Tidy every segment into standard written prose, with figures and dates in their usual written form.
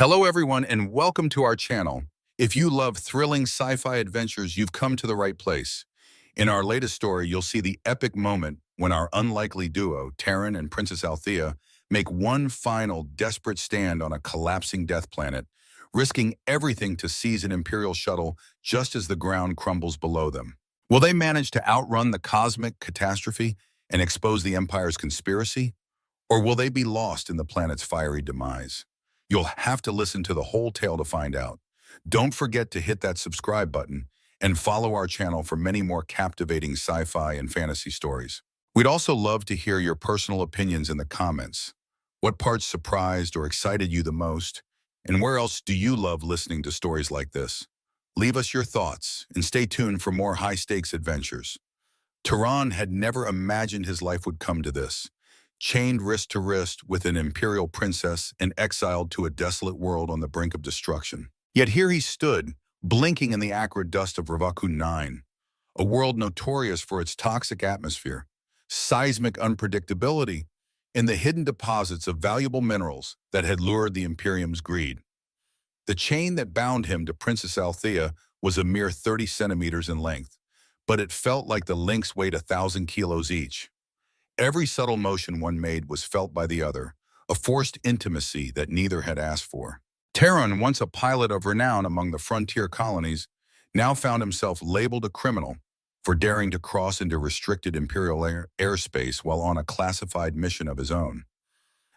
Hello everyone and welcome to our channel. If you love thrilling sci-fi adventures, you've come to the right place. In our latest story, you'll see the epic moment when our unlikely duo, Taron and Princess Althaea, make one final desperate stand on a collapsing death planet, risking everything to seize an Imperial shuttle just as the ground crumbles below them. Will they manage to outrun the cosmic catastrophe and expose the Empire's conspiracy? Or will they be lost in the planet's fiery demise? You'll have to listen to the whole tale to find out. Don't forget to hit that subscribe button and follow our channel for many more captivating sci-fi and fantasy stories. We'd also love to hear your personal opinions in the comments. What parts surprised or excited you the most? And where else do you love listening to stories like this? Leave us your thoughts and stay tuned for more high-stakes adventures. Taron had never imagined his life would come to this. Chained wrist to wrist with an imperial princess and exiled to a desolate world on the brink of destruction. Yet here he stood, blinking in the acrid dust of Ravaku 9, a world notorious for its toxic atmosphere, seismic unpredictability, and the hidden deposits of valuable minerals that had lured the Imperium's greed. The chain that bound him to Princess Althaea was a mere 30 centimeters in length, but it felt like the links weighed 1,000 kilos each. Every subtle motion one made was felt by the other, a forced intimacy that neither had asked for. Taron, once a pilot of renown among the frontier colonies, now found himself labeled a criminal for daring to cross into restricted Imperial airspace while on a classified mission of his own.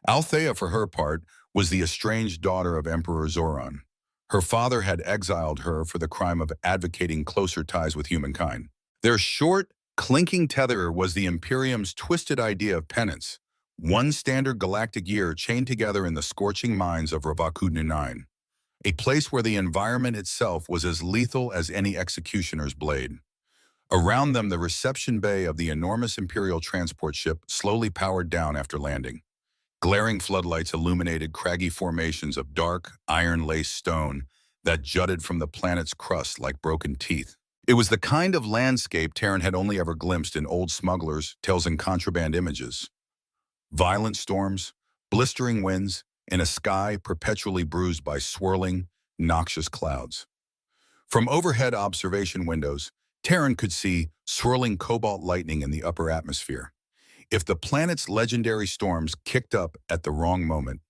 Althaea, for her part, was the estranged daughter of Emperor Zoran. Her father had exiled her for the crime of advocating closer ties with humankind. Their short, clinking tether was the Imperium's twisted idea of penance, one standard galactic year chained together in the scorching mines of Ravaku 9, a place where the environment itself was as lethal as any executioner's blade. Around them, the reception bay of the enormous Imperial transport ship slowly powered down after landing. Glaring floodlights illuminated craggy formations of dark, iron-laced stone that jutted from the planet's crust like broken teeth. It was the kind of landscape Taron had only ever glimpsed in old smugglers' tales and contraband images. Violent storms, blistering winds, and a sky perpetually bruised by swirling, noxious clouds. From overhead observation windows, Taron could see swirling cobalt lightning in the upper atmosphere. If the planet's legendary storms kicked up at the wrong moment,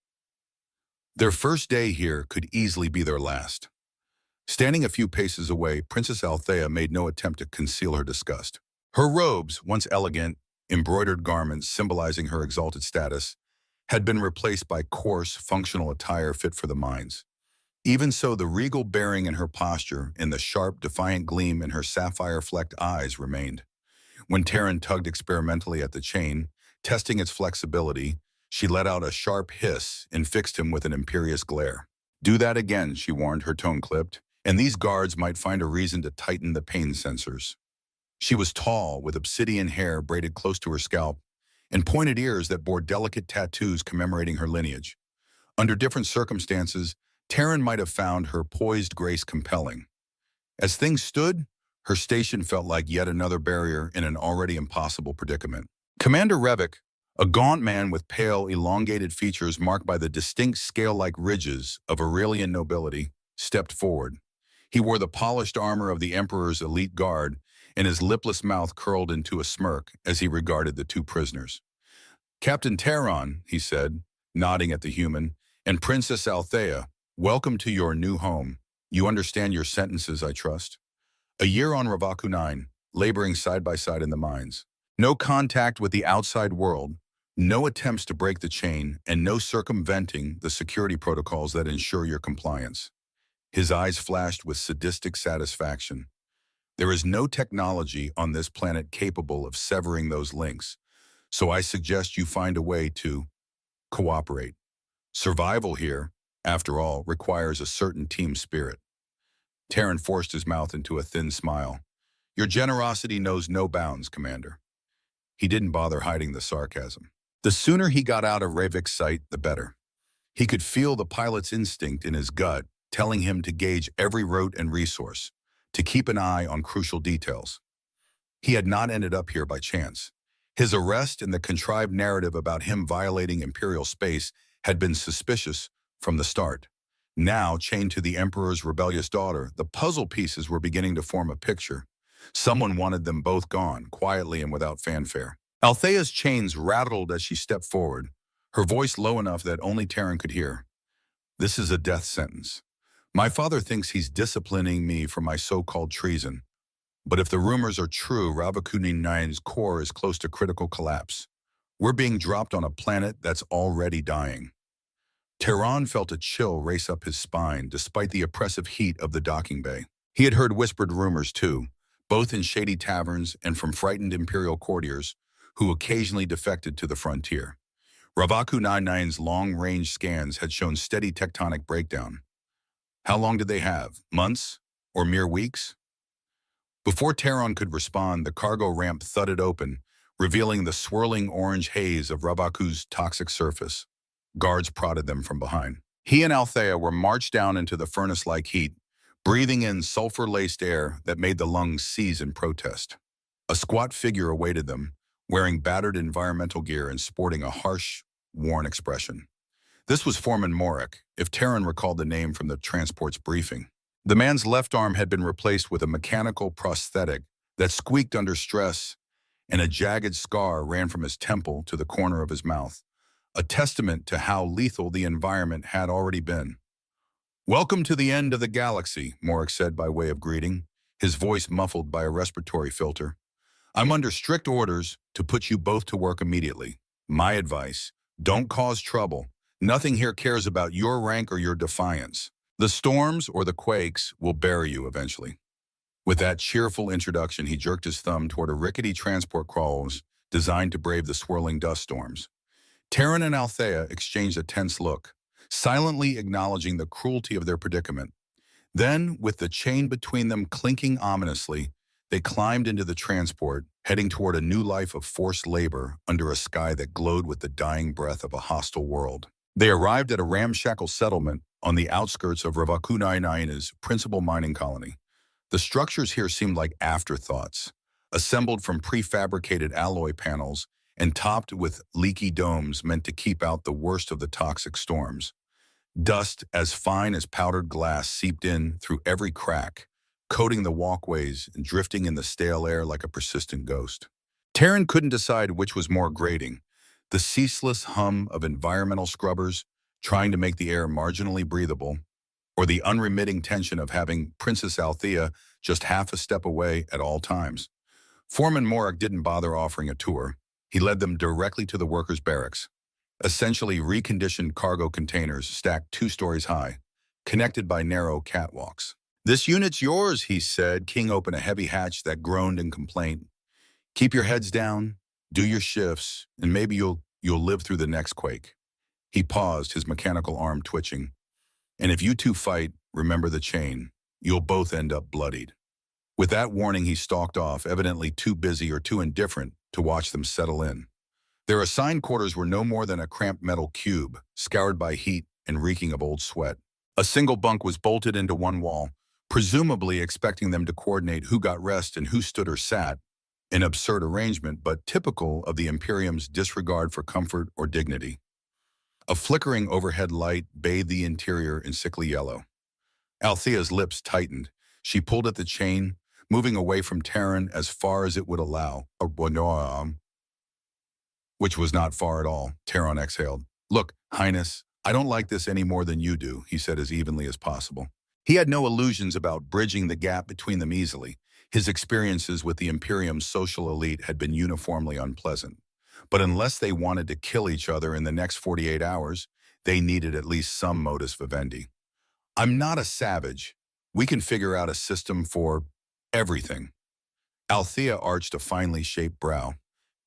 their first day here could easily be their last. Standing a few paces away, Princess Althaea made no attempt to conceal her disgust. Her robes, once elegant, embroidered garments symbolizing her exalted status, had been replaced by coarse, functional attire fit for the mines. Even so, the regal bearing in her posture and the sharp, defiant gleam in her sapphire-flecked eyes remained. When Taron tugged experimentally at the chain, testing its flexibility, she let out a sharp hiss and fixed him with an imperious glare. "Do that again," she warned, her tone clipped, "and these guards might find a reason to tighten the pain sensors." She was tall, with obsidian hair braided close to her scalp, and pointed ears that bore delicate tattoos commemorating her lineage. Under different circumstances, Taron might have found her poised grace compelling. As things stood, her station felt like yet another barrier in an already impossible predicament. Commander Revik, a gaunt man with pale, elongated features marked by the distinct scale-like ridges of Aurelian nobility, stepped forward. He wore the polished armor of the Emperor's elite guard, and his lipless mouth curled into a smirk as he regarded the two prisoners. "Captain Taron," he said, nodding at the human, "and Princess Althaea, welcome to your new home. You understand your sentences, I trust. A year on Ravaku 9, laboring side by side in the mines. No contact with the outside world, no attempts to break the chain, and no circumventing the security protocols that ensure your compliance." His eyes flashed with sadistic satisfaction. "There is no technology on this planet capable of severing those links, so I suggest you find a way to cooperate. Survival here, after all, requires a certain team spirit." Taron forced his mouth into a thin smile. "Your generosity knows no bounds, Commander." He didn't bother hiding the sarcasm. The sooner he got out of Revik's sight, the better. He could feel the pilot's instinct in his gut, telling him to gauge every route and resource, to keep an eye on crucial details. He had not ended up here by chance. His arrest and the contrived narrative about him violating Imperial space had been suspicious from the start. Now, chained to the Emperor's rebellious daughter, the puzzle pieces were beginning to form a picture. Someone wanted them both gone, quietly and without fanfare. Althea's chains rattled as she stepped forward, her voice low enough that only Taron could hear. This is a death sentence. My father thinks he's disciplining me for my so-called treason. But if the rumors are true, Ravakuni-9's core is close to critical collapse. We're being dropped on a planet that's already dying. Taron felt a chill race up his spine despite the oppressive heat of the docking bay. He had heard whispered rumors too, both in shady taverns and from frightened Imperial courtiers who occasionally defected to the frontier. Ravaku 99's long-range scans had shown steady tectonic breakdown. How long did they have? Months? Or mere weeks? Before Taron could respond, the cargo ramp thudded open, revealing the swirling orange haze of Ravaku's toxic surface. Guards prodded them from behind. He and Althea were marched down into the furnace-like heat, breathing in sulfur-laced air that made the lungs seize in protest. A squat figure awaited them, wearing battered environmental gear and sporting a harsh, worn expression. This was Foreman Morik, if Taron recalled the name from the transport's briefing. The man's left arm had been replaced with a mechanical prosthetic that squeaked under stress, and a jagged scar ran from his temple to the corner of his mouth, a testament to how lethal the environment had already been. "Welcome to the end of the galaxy," Morik said by way of greeting, his voice muffled by a respiratory filter. "I'm under strict orders to put you both to work immediately. My advice, don't cause trouble. Nothing here cares about your rank or your defiance. The storms or the quakes will bury you eventually." With that cheerful introduction, he jerked his thumb toward a rickety transport crawls designed to brave the swirling dust storms. Taron and Althea exchanged a tense look, silently acknowledging the cruelty of their predicament. Then, with the chain between them clinking ominously, they climbed into the transport, heading toward a new life of forced labor under a sky that glowed with the dying breath of a hostile world. They arrived at a ramshackle settlement on the outskirts of Ravakunai-9's principal mining colony. The structures here seemed like afterthoughts, assembled from prefabricated alloy panels and topped with leaky domes meant to keep out the worst of the toxic storms. Dust as fine as powdered glass seeped in through every crack, coating the walkways and drifting in the stale air like a persistent ghost. Taron couldn't decide which was more grating, the ceaseless hum of environmental scrubbers trying to make the air marginally breathable, or the unremitting tension of having Princess Althaea just half a step away at all times. Foreman Morik didn't bother offering a tour. He led them directly to the workers' barracks, essentially reconditioned cargo containers stacked 2 stories high, connected by narrow catwalks. "This unit's yours," he said, keying open a heavy hatch that groaned in complaint. "Keep your heads down, do your shifts, and maybe you'll live through the next quake." He paused, his mechanical arm twitching. "And if you two fight, remember the chain. You'll both end up bloodied." With that warning, he stalked off, evidently too busy or too indifferent to watch them settle in. Their assigned quarters were no more than a cramped metal cube, scoured by heat and reeking of old sweat. A single bunk was bolted into one wall, presumably expecting them to coordinate who got rest and who stood or sat, an absurd arrangement but typical of the Imperium's disregard for comfort or dignity. A flickering overhead light bathed the interior in sickly yellow. Althea's lips tightened. She pulled at the chain, moving away from Taron as far as it would allow, which was not far at all. Taron exhaled. "Look, Highness, I don't like this any more than you do," he said as evenly as possible. He had no illusions about bridging the gap between them easily. His experiences with the Imperium's social elite had been uniformly unpleasant. But unless they wanted to kill each other in the next 48 hours, they needed at least some modus vivendi. "I'm not a savage. We can figure out a system for everything." Althea arched a finely shaped brow.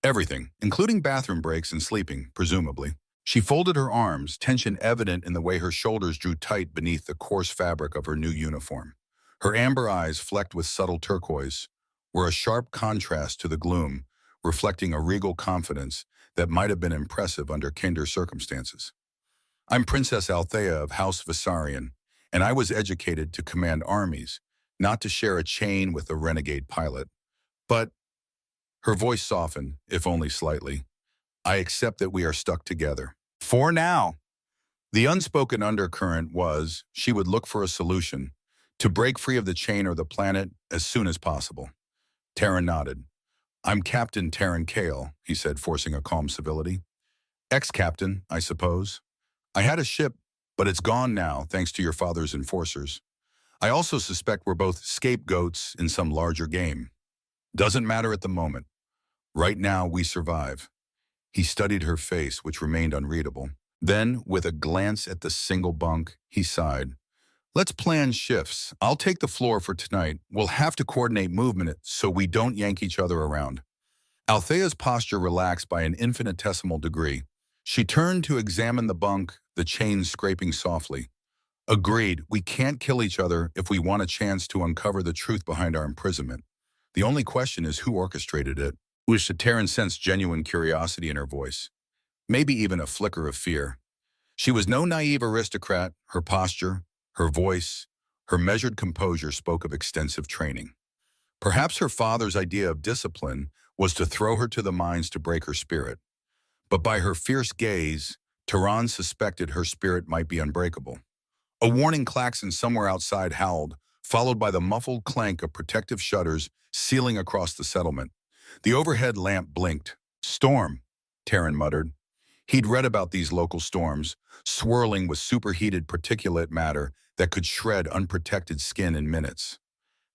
"Everything, including bathroom breaks and sleeping, presumably." She folded her arms, tension evident in the way her shoulders drew tight beneath the coarse fabric of her new uniform. Her amber eyes, flecked with subtle turquoise, were a sharp contrast to the gloom, reflecting a regal confidence that might have been impressive under kinder circumstances. "I'm Princess Althaea of House Visarion, and I was educated to command armies, not to share a chain with a renegade pilot. But," her voice softened, if only slightly, "I accept that we are stuck together. For now." The unspoken undercurrent was she would look for a solution to break free of the chain or the planet as soon as possible. Taron nodded. I'm Captain Taron Kale, he said, forcing a calm civility. Ex-captain, I suppose. I had a ship, but it's gone now, thanks to your father's enforcers. I also suspect we're both scapegoats in some larger game. Doesn't matter at the moment. Right now, we survive. He studied her face, which remained unreadable. Then, with a glance at the single bunk, he sighed. Let's plan shifts. I'll take the floor for tonight. We'll have to coordinate movement so we don't yank each other around. Althea's posture relaxed by an infinitesimal degree. She turned to examine the bunk, the chains scraping softly. Agreed, we can't kill each other if we want a chance to uncover the truth behind our imprisonment. The only question is who orchestrated it. Taron sensed genuine curiosity in her voice, maybe even a flicker of fear. She was no naive aristocrat. Her posture, her voice, her measured composure spoke of extensive training. Perhaps her father's idea of discipline was to throw her to the mines to break her spirit. But by her fierce gaze, Taron suspected her spirit might be unbreakable. A warning klaxon somewhere outside howled, followed by the muffled clank of protective shutters sealing across the settlement. The overhead lamp blinked. Storm, Taron muttered. He'd read about these local storms, swirling with superheated particulate matter that could shred unprotected skin in minutes.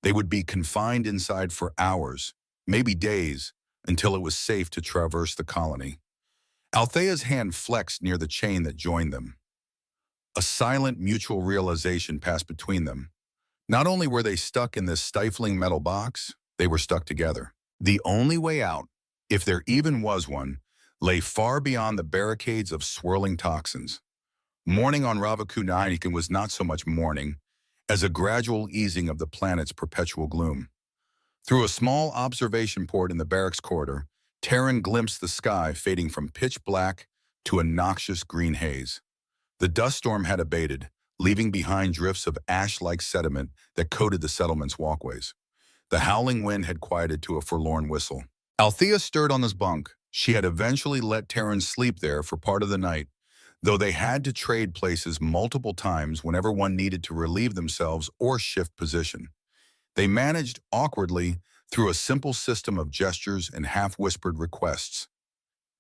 They would be confined inside for hours, maybe days, until it was safe to traverse the colony. Althea's hand flexed near the chain that joined them. A silent mutual realization passed between them. Not only were they stuck in this stifling metal box, they were stuck together. The only way out, if there even was one, lay far beyond the barricades of swirling toxins. Morning on Ravaku 9 was not so much morning as a gradual easing of the planet's perpetual gloom. Through a small observation port in the barracks corridor, Taron glimpsed the sky fading from pitch black to a noxious green haze. The dust storm had abated, leaving behind drifts of ash-like sediment that coated the settlement's walkways. The howling wind had quieted to a forlorn whistle. Althea stirred on his bunk. She had eventually let Taron sleep there for part of the night, though they had to trade places multiple times whenever one needed to relieve themselves or shift position. They managed awkwardly through a simple system of gestures and half-whispered requests.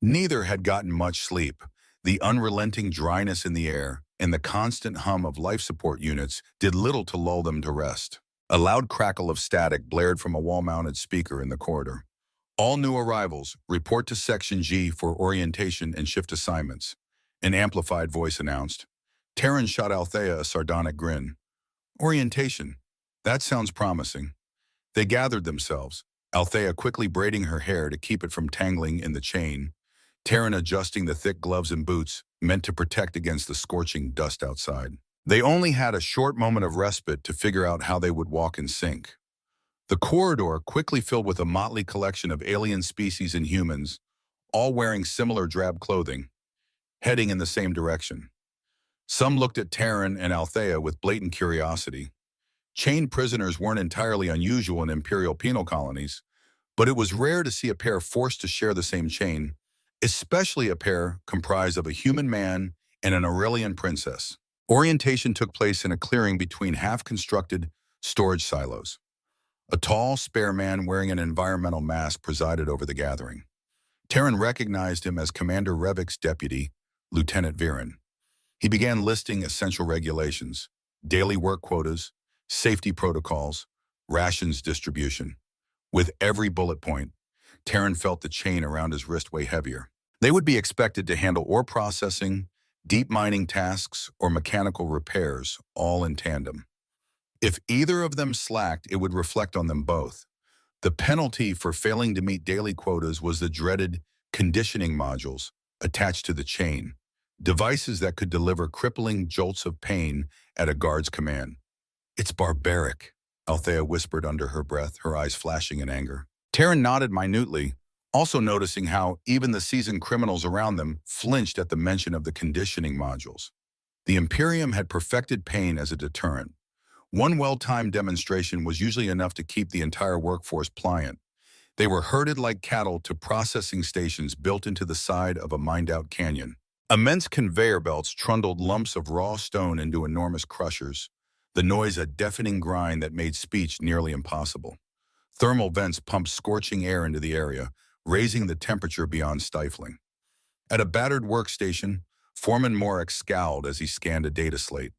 Neither had gotten much sleep. The unrelenting dryness in the air and the constant hum of life support units did little to lull them to rest. A loud crackle of static blared from a wall-mounted speaker in the corridor. All new arrivals, report to Section G for orientation and shift assignments, an amplified voice announced. Taron shot Althea a sardonic grin. Orientation. That sounds promising. They gathered themselves, Althea quickly braiding her hair to keep it from tangling in the chain, Taron adjusting the thick gloves and boots meant to protect against the scorching dust outside. They only had a short moment of respite to figure out how they would walk in sync. The corridor quickly filled with a motley collection of alien species and humans, all wearing similar drab clothing, heading in the same direction. Some looked at Taron and Althea with blatant curiosity. Chained prisoners weren't entirely unusual in Imperial penal colonies, but it was rare to see a pair forced to share the same chain, especially a pair comprised of a human man and an Aurelian princess. Orientation took place in a clearing between half-constructed storage silos. A tall, spare man wearing an environmental mask presided over the gathering. Taron recognized him as Commander Revik's deputy, Lieutenant Viren. He began listing essential regulations, daily work quotas, safety protocols, rations distribution. With every bullet point, Taron felt the chain around his wrist weigh heavier. They would be expected to handle ore processing, deep mining tasks, or mechanical repairs, all in tandem. If either of them slacked, it would reflect on them both. The penalty for failing to meet daily quotas was the dreaded conditioning modules attached to the chain, devices that could deliver crippling jolts of pain at a guard's command. It's barbaric, Althea whispered under her breath, her eyes flashing in anger. Taron nodded minutely, also noticing how even the seasoned criminals around them flinched at the mention of the conditioning modules. The Imperium had perfected pain as a deterrent. One well-timed demonstration was usually enough to keep the entire workforce pliant. They were herded like cattle to processing stations built into the side of a mined-out canyon. Immense conveyor belts trundled lumps of raw stone into enormous crushers, the noise a deafening grind that made speech nearly impossible. Thermal vents pumped scorching air into the area, raising the temperature beyond stifling. At a battered workstation, Foreman Morik scowled as he scanned a data slate.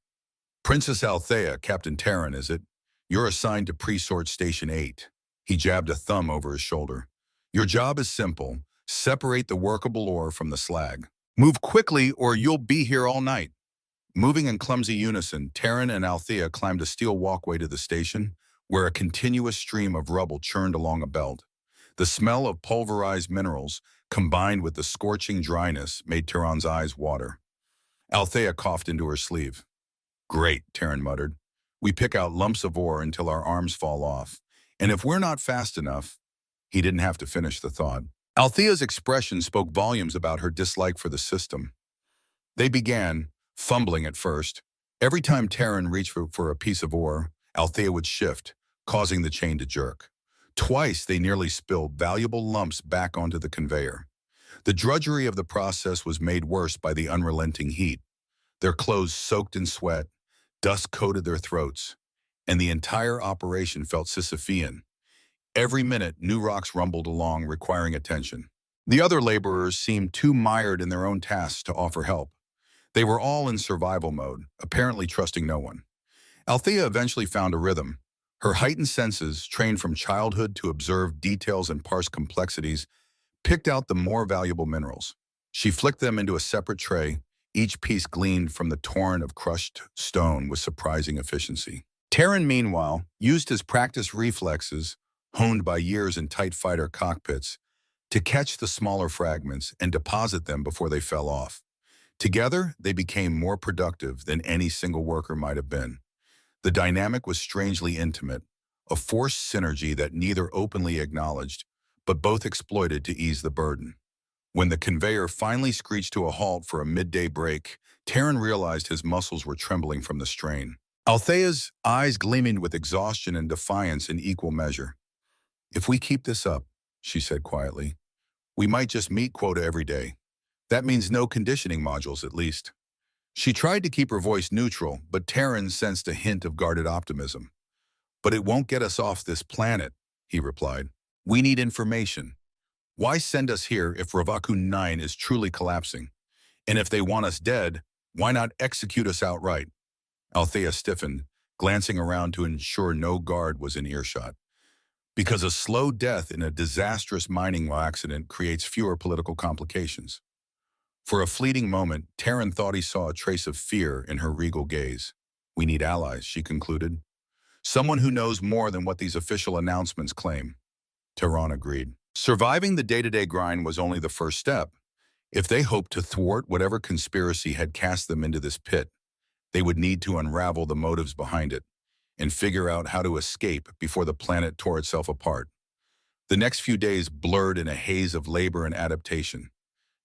Princess Althaea, Captain Taron, is it? You're assigned to pre-sort Station 8. He jabbed a thumb over his shoulder. Your job is simple. Separate the workable ore from the slag. Move quickly or you'll be here all night. Moving in clumsy unison, Taron and Althaea climbed a steel walkway to the station, where a continuous stream of rubble churned along a belt. The smell of pulverized minerals, combined with the scorching dryness, made Taron's eyes water. Althaea coughed into her sleeve. Great, Taron muttered. We pick out lumps of ore until our arms fall off. And if we're not fast enough, he didn't have to finish the thought. Althea's expression spoke volumes about her dislike for the system. They began, fumbling at first. Every time Taron reached for a piece of ore, Althaea would shift, causing the chain to jerk. Twice they nearly spilled valuable lumps back onto the conveyor. The drudgery of the process was made worse by the unrelenting heat. Their clothes soaked in sweat, dust coated their throats, and the entire operation felt Sisyphean. Every minute, new rocks rumbled along, requiring attention. The other laborers seemed too mired in their own tasks to offer help. They were all in survival mode, apparently trusting no one. Althaea eventually found a rhythm. Her heightened senses, trained from childhood to observe details and parse complexities, picked out the more valuable minerals. She flicked them into a separate tray, each piece gleaned from the torrent of crushed stone with surprising efficiency. Taron, meanwhile, used his practiced reflexes, honed by years in tight fighter cockpits, to catch the smaller fragments and deposit them before they fell off. Together, they became more productive than any single worker might have been. The dynamic was strangely intimate, a forced synergy that neither openly acknowledged, but both exploited to ease the burden. When the conveyor finally screeched to a halt for a midday break, Taron realized his muscles were trembling from the strain. Althea's eyes gleamed with exhaustion and defiance in equal measure. If we keep this up, she said quietly, we might just meet quota every day. That means no conditioning modules, at least. She tried to keep her voice neutral, but Taron sensed a hint of guarded optimism. But it won't get us off this planet, he replied. We need information. Why send us here if Ravaku 9 is truly collapsing? And if they want us dead, why not execute us outright? Althaea stiffened, glancing around to ensure no guard was in earshot. Because a slow death in a disastrous mining accident creates fewer political complications. For a fleeting moment, Taron thought he saw a trace of fear in her regal gaze. We need allies, she concluded. Someone who knows more than what these official announcements claim. Taron agreed. Surviving the day-to-day grind was only the first step. If they hoped to thwart whatever conspiracy had cast them into this pit, they would need to unravel the motives behind it and figure out how to escape before the planet tore itself apart. The next few days blurred in a haze of labor and adaptation.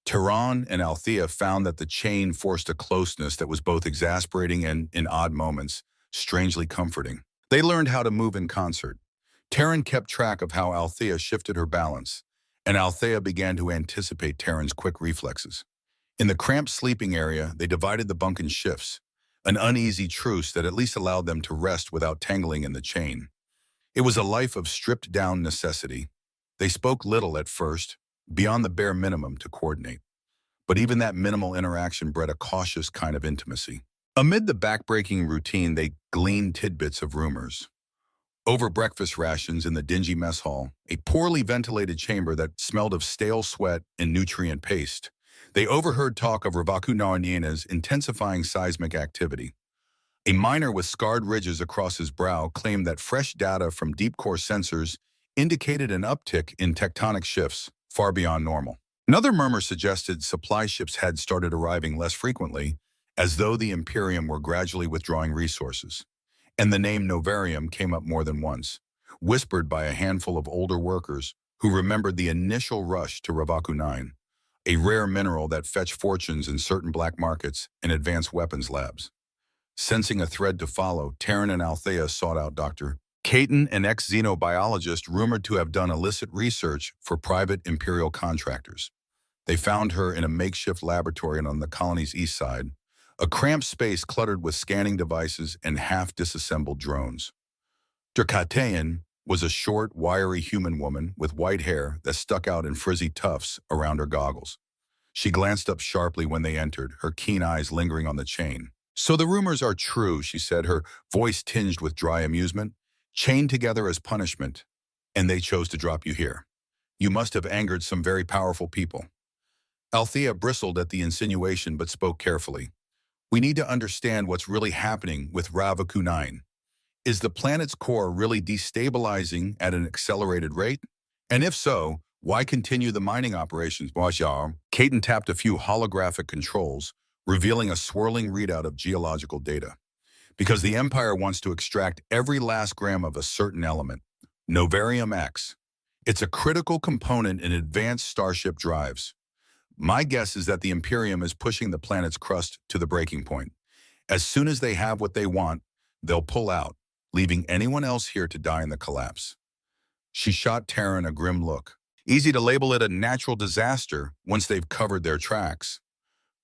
Taron and Althaea found that the chain forced a closeness that was both exasperating and, in odd moments, strangely comforting. They learned how to move in concert. Taron kept track of how Althaea shifted her balance, and Althaea began to anticipate Taron's quick reflexes. In the cramped sleeping area, they divided the bunk in shifts, an uneasy truce that at least allowed them to rest without tangling in the chain. It was a life of stripped-down necessity. They spoke little at first, beyond the bare minimum to coordinate. But even that minimal interaction bred a cautious kind of intimacy. Amid the backbreaking routine, they gleaned tidbits of rumors. Over breakfast rations in the dingy mess hall, a poorly ventilated chamber that smelled of stale sweat and nutrient paste, they overheard talk of Ravaku Naranyena's intensifying seismic activity. A miner with scarred ridges across his brow claimed that fresh data from deep-core sensors indicated an uptick in tectonic shifts far beyond normal. Another murmur suggested supply ships had started arriving less frequently, as though the Imperium were gradually withdrawing resources. And the name Novarium came up more than once, whispered by a handful of older workers who remembered the initial rush to Ravaku 9, a rare mineral that fetched fortunes in certain black markets and advanced weapons labs. Sensing a thread to follow, Taron and Althaea sought out Dr. Caton, an ex-xenobiologist rumored to have done illicit research for private Imperial contractors. They found her in a makeshift laboratory on the colony's east side, a cramped space cluttered with scanning devices and half-disassembled drones. Durkatayan was a short, wiry human woman with white hair that stuck out in frizzy tufts around her goggles. She glanced up sharply when they entered, her keen eyes lingering on the chain. "So the rumors are true," she said, her voice tinged with dry amusement. "Chained together as punishment, and they chose to drop you here. You must have angered some very powerful people." Althea bristled at the insinuation but spoke carefully. "We need to understand what's really happening with Ravaku 9. Is the planet's core really destabilizing at an accelerated rate? And if so, why continue the mining operations?" Caton tapped a few holographic controls, revealing a swirling readout of geological data. "Because the Empire wants to extract every last gram of a certain element, Novarium X. It's a critical component in advanced starship drives. My guess is that the Imperium is pushing the planet's crust to the breaking point. As soon as they have what they want, they'll pull out, leaving anyone else here to die in the collapse." She shot Taron a grim look. "Easy to label it a natural disaster once they've covered their tracks."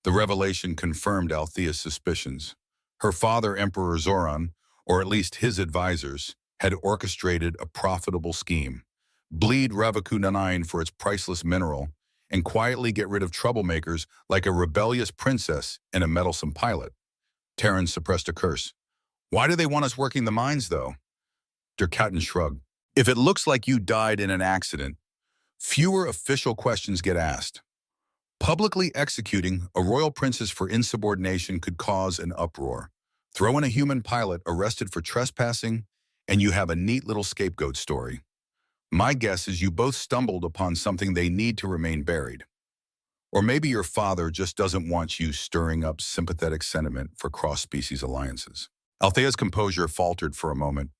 The revelation confirmed Althea's suspicions. Her father, Emperor Zoran, or at least his advisors, had orchestrated a profitable scheme. Bleed Ravaku 9 for its priceless mineral, and quietly get rid of troublemakers like a rebellious princess and a meddlesome pilot. Taron suppressed a curse. "Why do they want us working the mines, though?" Durkatan shrugged. "If it looks like you died in an accident, fewer official questions get asked. Publicly executing a royal princess for insubordination could cause an uproar. Throw in a human pilot arrested for trespassing, and you have a neat little scapegoat story. My guess is you both stumbled upon something they need to remain buried. Or maybe your father just doesn't want you stirring up sympathetic sentiment for cross-species alliances." Althea's composure faltered for a moment,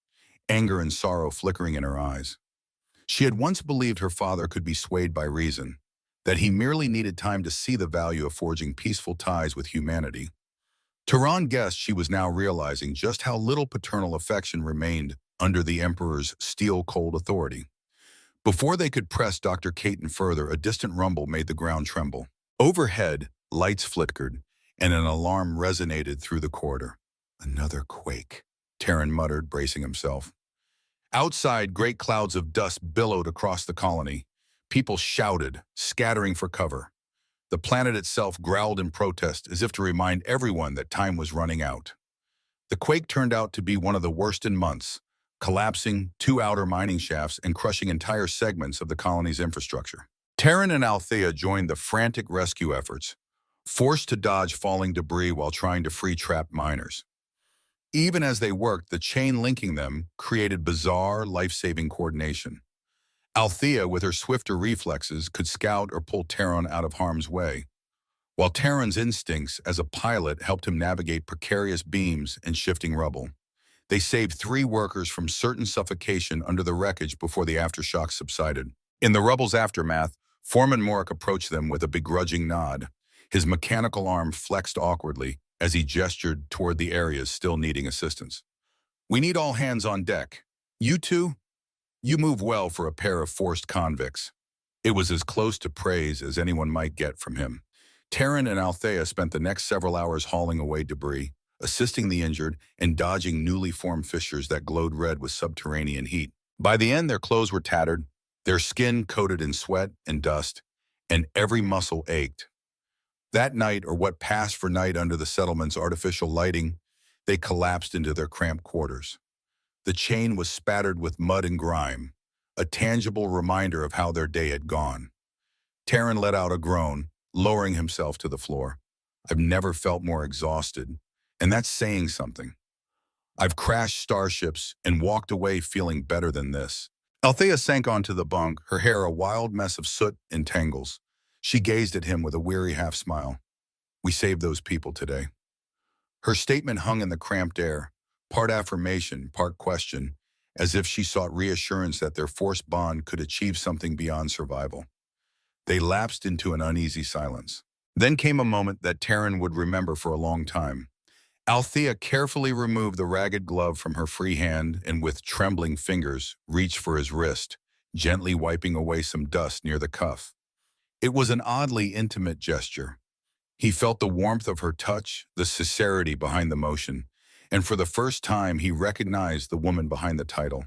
anger and sorrow flickering in her eyes. She had once believed her father could be swayed by reason, that he merely needed time to see the value of forging peaceful ties with humanity. Taron guessed she was now realizing just how little paternal affection remained under the Emperor's steel-cold authority. Before they could press Dr. Caton further, a distant rumble made the ground tremble. Overhead, lights flickered, and an alarm resonated through the corridor. "Another quake," Taron muttered, bracing himself. Outside, great clouds of dust billowed across the colony. People shouted, scattering for cover. The planet itself growled in protest, as if to remind everyone that time was running out. The quake turned out to be one of the worst in months, collapsing 2 outer mining shafts and crushing entire segments of the colony's infrastructure. Taron and Althea joined the frantic rescue efforts, forced to dodge falling debris while trying to free trapped miners. Even as they worked, the chain linking them created bizarre, life-saving coordination. Althea, with her swifter reflexes, could scout or pull Taron out of harm's way, while Taron's instincts as a pilot helped him navigate precarious beams and shifting rubble. They saved 3 workers from certain suffocation under the wreckage before the aftershocks subsided. In the rubble's aftermath, Foreman Morik approached them with a begrudging nod. His mechanical arm flexed awkwardly as he gestured toward the areas still needing assistance. "We need all hands on deck. You two? You move well for a pair of forced convicts." It was as close to praise as anyone might get from him. Taron and Althea spent the next several hours hauling away debris, assisting the injured, and dodging newly formed fissures that glowed red with subterranean heat. By the end, their clothes were tattered, their skin coated in sweat and dust, and every muscle ached. That night, or what passed for night under the settlement's artificial lighting, they collapsed into their cramped quarters. The chain was spattered with mud and grime, a tangible reminder of how their day had gone. Taron let out a groan, lowering himself to the floor. "I've never felt more exhausted, and that's saying something. I've crashed starships and walked away feeling better than this." Althea sank onto the bunk, her hair a wild mess of soot and tangles. She gazed at him with a weary half-smile. "We saved those people today." Her statement hung in the cramped air, part affirmation, part question, as if she sought reassurance that their forced bond could achieve something beyond survival. They lapsed into an uneasy silence. Then came a moment that Taron would remember for a long time. Althea carefully removed the ragged glove from her free hand and with trembling fingers reached for his wrist, gently wiping away some dust near the cuff. It was an oddly intimate gesture. He felt the warmth of her touch, the sincerity behind the motion, and for the first time he recognized the woman behind the title.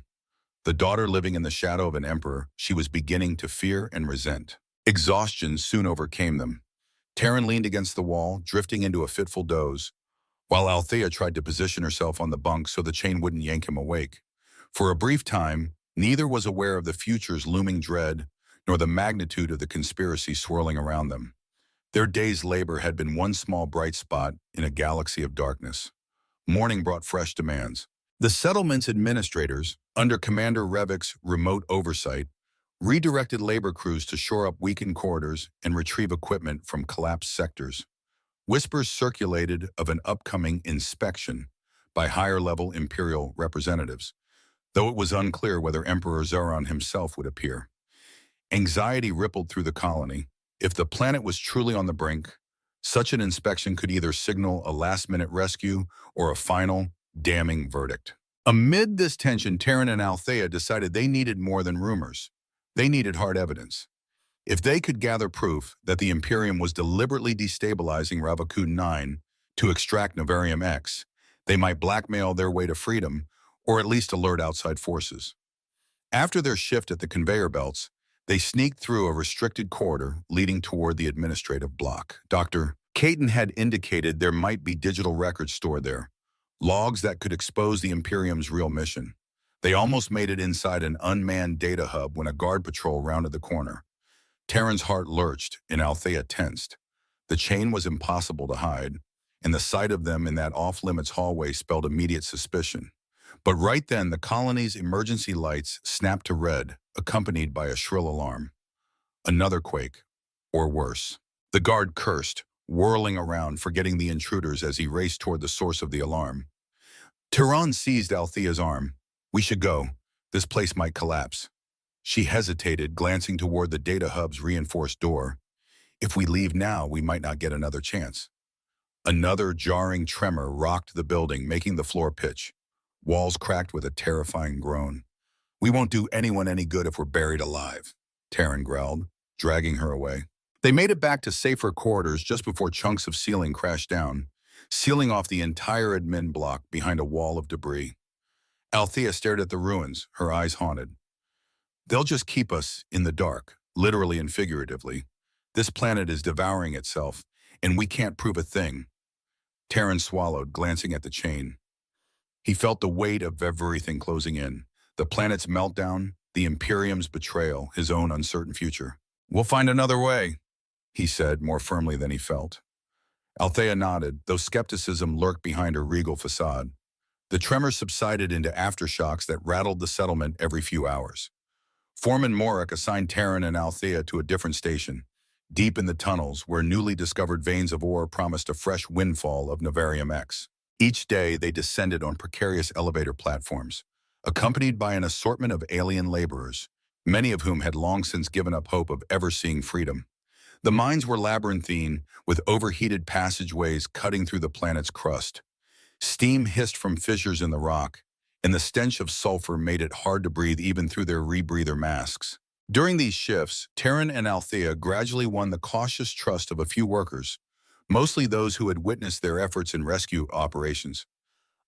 The daughter living in the shadow of an emperor she was beginning to fear and resent. Exhaustion soon overcame them. Taron leaned against the wall, drifting into a fitful doze, while Althea tried to position herself on the bunk so the chain wouldn't yank him awake. For a brief time, neither was aware of the future's looming dread, nor the magnitude of the conspiracy swirling around them. Their day's labor had been one small bright spot in a galaxy of darkness. Morning brought fresh demands. The settlement's administrators, under Commander Revik's remote oversight, redirected labor crews to shore up weakened corridors and retrieve equipment from collapsed sectors. Whispers circulated of an upcoming inspection by higher-level Imperial representatives, though it was unclear whether Emperor Taron himself would appear. Anxiety rippled through the colony. If the planet was truly on the brink, such an inspection could either signal a last-minute rescue or a final, damning verdict. Amid this tension, Taron and Althaea decided they needed more than rumors. They needed hard evidence. If they could gather proof that the Imperium was deliberately destabilizing Ravakun 9 to extract Navarium X, they might blackmail their way to freedom or at least alert outside forces. After their shift at the conveyor belts, they sneaked through a restricted corridor leading toward the administrative block. Dr. Caton had indicated there might be digital records stored there, logs that could expose the Imperium's real mission. They almost made it inside an unmanned data hub when a guard patrol rounded the corner. Taron's heart lurched and Althaea tensed. The chain was impossible to hide, and the sight of them in that off-limits hallway spelled immediate suspicion. But right then, the colony's emergency lights snapped to red, accompanied by a shrill alarm. Another quake, or worse. The guard cursed, whirling around, forgetting the intruders as he raced toward the source of the alarm. Taron seized Althea's arm. "We should go. This place might collapse." She hesitated, glancing toward the data hub's reinforced door. "If we leave now, we might not get another chance." Another jarring tremor rocked the building, making the floor pitch. Walls cracked with a terrifying groan. "We won't do anyone any good if we're buried alive," Taron growled, dragging her away. They made it back to safer corridors just before chunks of ceiling crashed down, sealing off the entire admin block behind a wall of debris. Althea stared at the ruins, her eyes haunted. "They'll just keep us in the dark, literally and figuratively. This planet is devouring itself, and we can't prove a thing." Taron swallowed, glancing at the chain. He felt the weight of everything closing in. The planet's meltdown, the Imperium's betrayal, his own uncertain future. "We'll find another way," he said, more firmly than he felt. Althea nodded, though skepticism lurked behind her regal facade. The tremor subsided into aftershocks that rattled the settlement every few hours. Foreman Morik assigned Taron and Althea to a different station, deep in the tunnels where newly discovered veins of ore promised a fresh windfall of Navarium X. Each day, they descended on precarious elevator platforms, accompanied by an assortment of alien laborers, many of whom had long since given up hope of ever seeing freedom. The mines were labyrinthine, with overheated passageways cutting through the planet's crust. Steam hissed from fissures in the rock, and the stench of sulfur made it hard to breathe even through their rebreather masks. During these shifts, Taron and Althea gradually won the cautious trust of a few workers, mostly those who had witnessed their efforts in rescue operations.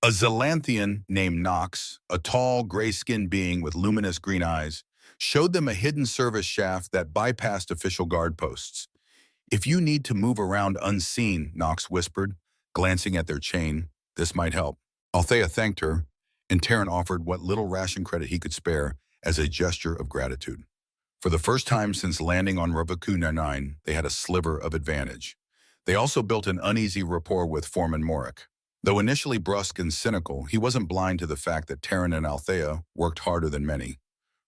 A Zelanthian named Nox, a tall, gray-skinned being with luminous green eyes, showed them a hidden service shaft that bypassed official guard posts. "If you need to move around unseen," Nox whispered, glancing at their chain, "this might help." Althea thanked her, and Taron offered what little ration credit he could spare as a gesture of gratitude. For the first time since landing on Ravakun 9, they had a sliver of advantage. They also built an uneasy rapport with Foreman Morik. Though initially brusque and cynical, he wasn't blind to the fact that Taron and Althea worked harder than many.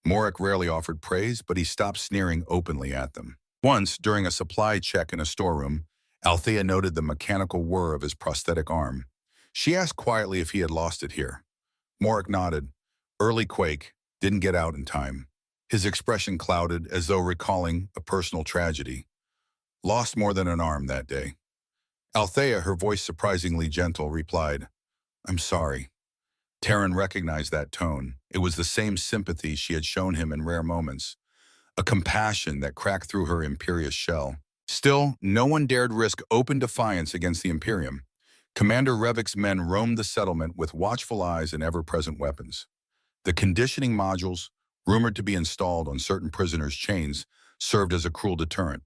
Morik rarely offered praise, but he stopped sneering openly at them. Once, during a supply check in a storeroom, Althea noted the mechanical whir of his prosthetic arm. She asked quietly if he had lost it here. Morik nodded. "Early quake, didn't get out in time." His expression clouded as though recalling a personal tragedy. "Lost more than an arm that day." Althea, her voice surprisingly gentle, replied, "I'm sorry." Taron recognized that tone. It was the same sympathy she had shown him in rare moments. a compassion that cracked through her imperious shell. Still, no one dared risk open defiance against the Imperium. Commander Revik's men roamed the settlement with watchful eyes and ever-present weapons. The conditioning modules, rumored to be installed on certain prisoners' chains, served as a cruel deterrent.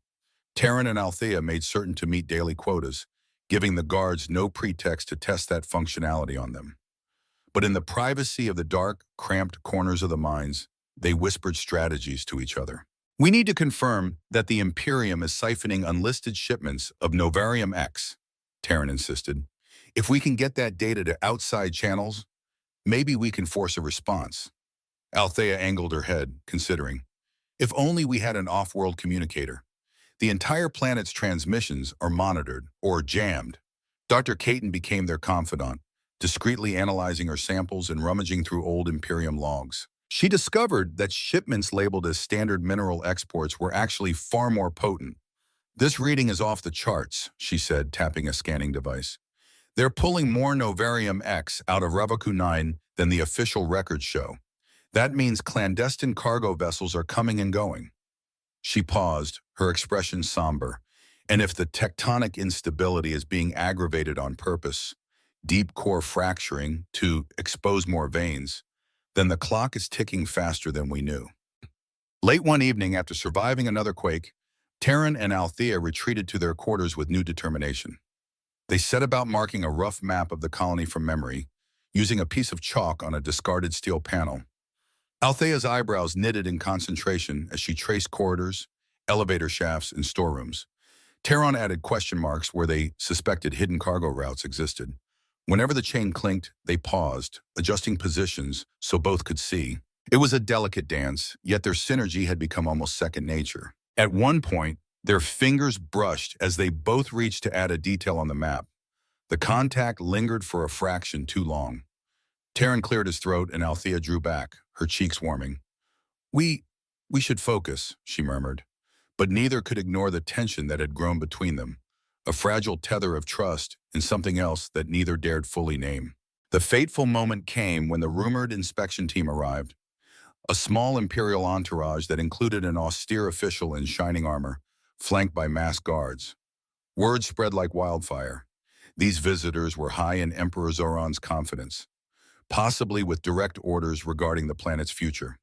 Taron and Althaea made certain to meet daily quotas, giving the guards no pretext to test that functionality on them. But in the privacy of the dark, cramped corners of the mines, they whispered strategies to each other. "We need to confirm that the Imperium is siphoning unlisted shipments of Novarium X," Taron insisted. "If we can get that data to outside channels, maybe we can force a response." Althea angled her head, considering. "If only we had an off-world communicator. The entire planet's transmissions are monitored or jammed." Dr. Caton became their confidant, discreetly analyzing her samples and rummaging through old Imperium logs. She discovered that shipments labeled as standard mineral exports were actually far more potent. "This reading is off the charts," she said, tapping a scanning device. "They're pulling more Novarium X out of Revaku 9 than the official records show. That means clandestine cargo vessels are coming and going." She paused, her expression somber. "And if the tectonic instability is being aggravated on purpose, deep core fracturing to expose more veins, then the clock is ticking faster than we knew." Late one evening, after surviving another quake, Taron and Althaea retreated to their quarters with new determination. They set about marking a rough map of the colony from memory, using a piece of chalk on a discarded steel panel. Althea's eyebrows knitted in concentration as she traced corridors, elevator shafts, and storerooms. Taron added question marks where they suspected hidden cargo routes existed. Whenever the chain clinked, they paused, adjusting positions so both could see. It was a delicate dance, yet their synergy had become almost second nature. At one point, their fingers brushed as they both reached to add a detail on the map. The contact lingered for a fraction too long. Taron cleared his throat and Althaea drew back, her cheeks warming. We should focus," she murmured. But neither could ignore the tension that had grown between them, a fragile tether of trust in something else that neither dared fully name. The fateful moment came when the rumored inspection team arrived. A small Imperial entourage that included an austere official in shining armor, flanked by masked guards. Word spread like wildfire. These visitors were high in Emperor Zoran's confidence, possibly with direct orders regarding the planet's future.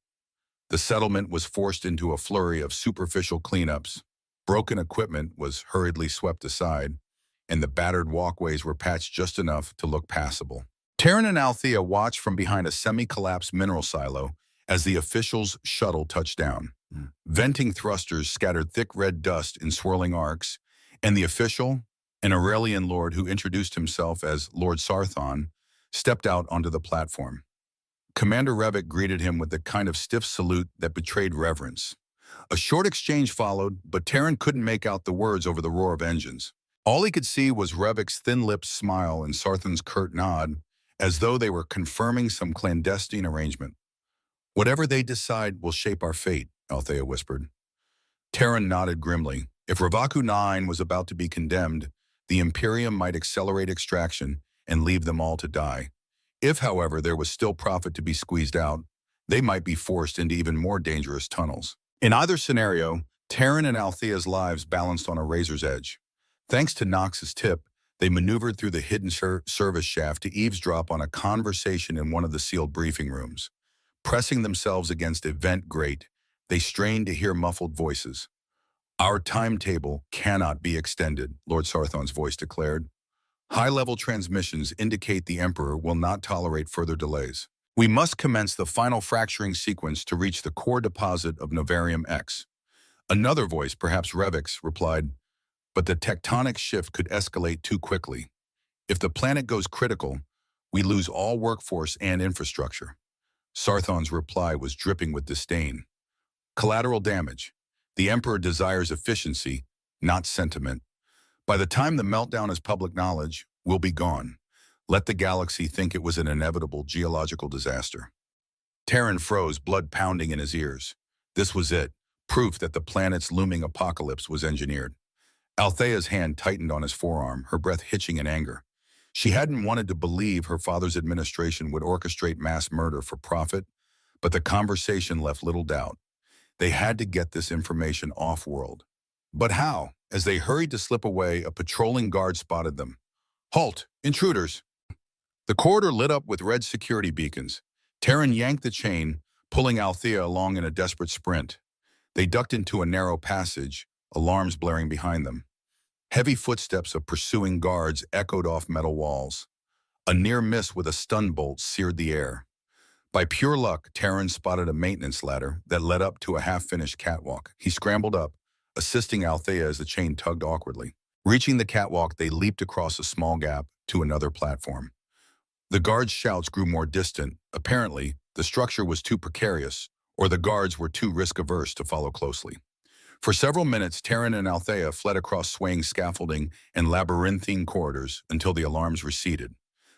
The settlement was forced into a flurry of superficial cleanups. Broken equipment was hurriedly swept aside, and the battered walkways were patched just enough to look passable. Taron and Althaea watched from behind a semi-collapsed mineral silo as the official's shuttle touched down. Venting thrusters scattered thick red dust in swirling arcs, and the official, an Aurelian lord who introduced himself as Lord Sarthon, stepped out onto the platform. Commander Revik greeted him with the kind of stiff salute that betrayed reverence. A short exchange followed, but Taron couldn't make out the words over the roar of engines. All he could see was Revik's thin-lipped smile and Sarthon's curt nod, as though they were confirming some clandestine arrangement. "Whatever they decide will shape our fate," Althaea whispered. Taron nodded grimly. If Revaku 9 was about to be condemned, the Imperium might accelerate extraction and leave them all to die. If, however, there was still profit to be squeezed out, they might be forced into even more dangerous tunnels. In either scenario, Taron and Althea's lives balanced on a razor's edge. Thanks to Nox's tip, they maneuvered through the hidden service shaft to eavesdrop on a conversation in one of the sealed briefing rooms. Pressing themselves against a vent grate, they strained to hear muffled voices. "Our timetable cannot be extended," Lord Sarthon's voice declared. "High-level transmissions indicate the Emperor will not tolerate further delays. We must commence the final fracturing sequence to reach the core deposit of Novarium X." Another voice, perhaps Revik's, replied, "But the tectonic shift could escalate too quickly. If the planet goes critical, we lose all workforce and infrastructure." Sarthon's reply was dripping with disdain. "Collateral damage. The Emperor desires efficiency, not sentiment. By the time the meltdown is public knowledge, we'll be gone. Let the galaxy think it was an inevitable geological disaster." Taron froze, blood pounding in his ears. This was it, proof that the planet's looming apocalypse was engineered. Althea's hand tightened on his forearm, her breath hitching in anger. She hadn't wanted to believe her father's administration would orchestrate mass murder for profit, but the conversation left little doubt. They had to get this information off-world. But how? As they hurried to slip away, a patrolling guard spotted them. "Halt! Intruders!" The corridor lit up with red security beacons. Taron yanked the chain, pulling Althea along in a desperate sprint. They ducked into a narrow passage, alarms blaring behind them. Heavy footsteps of pursuing guards echoed off metal walls. A near miss with a stun bolt seared the air. By pure luck, Taron spotted a maintenance ladder that led up to a half-finished catwalk. He scrambled up, assisting Althea as the chain tugged awkwardly. Reaching the catwalk, they leaped across a small gap to another platform. The guards' shouts grew more distant. Apparently, the structure was too precarious, or the guards were too risk-averse to follow closely. For several minutes, Taron and Althea fled across swaying scaffolding and labyrinthine corridors until the alarms receded.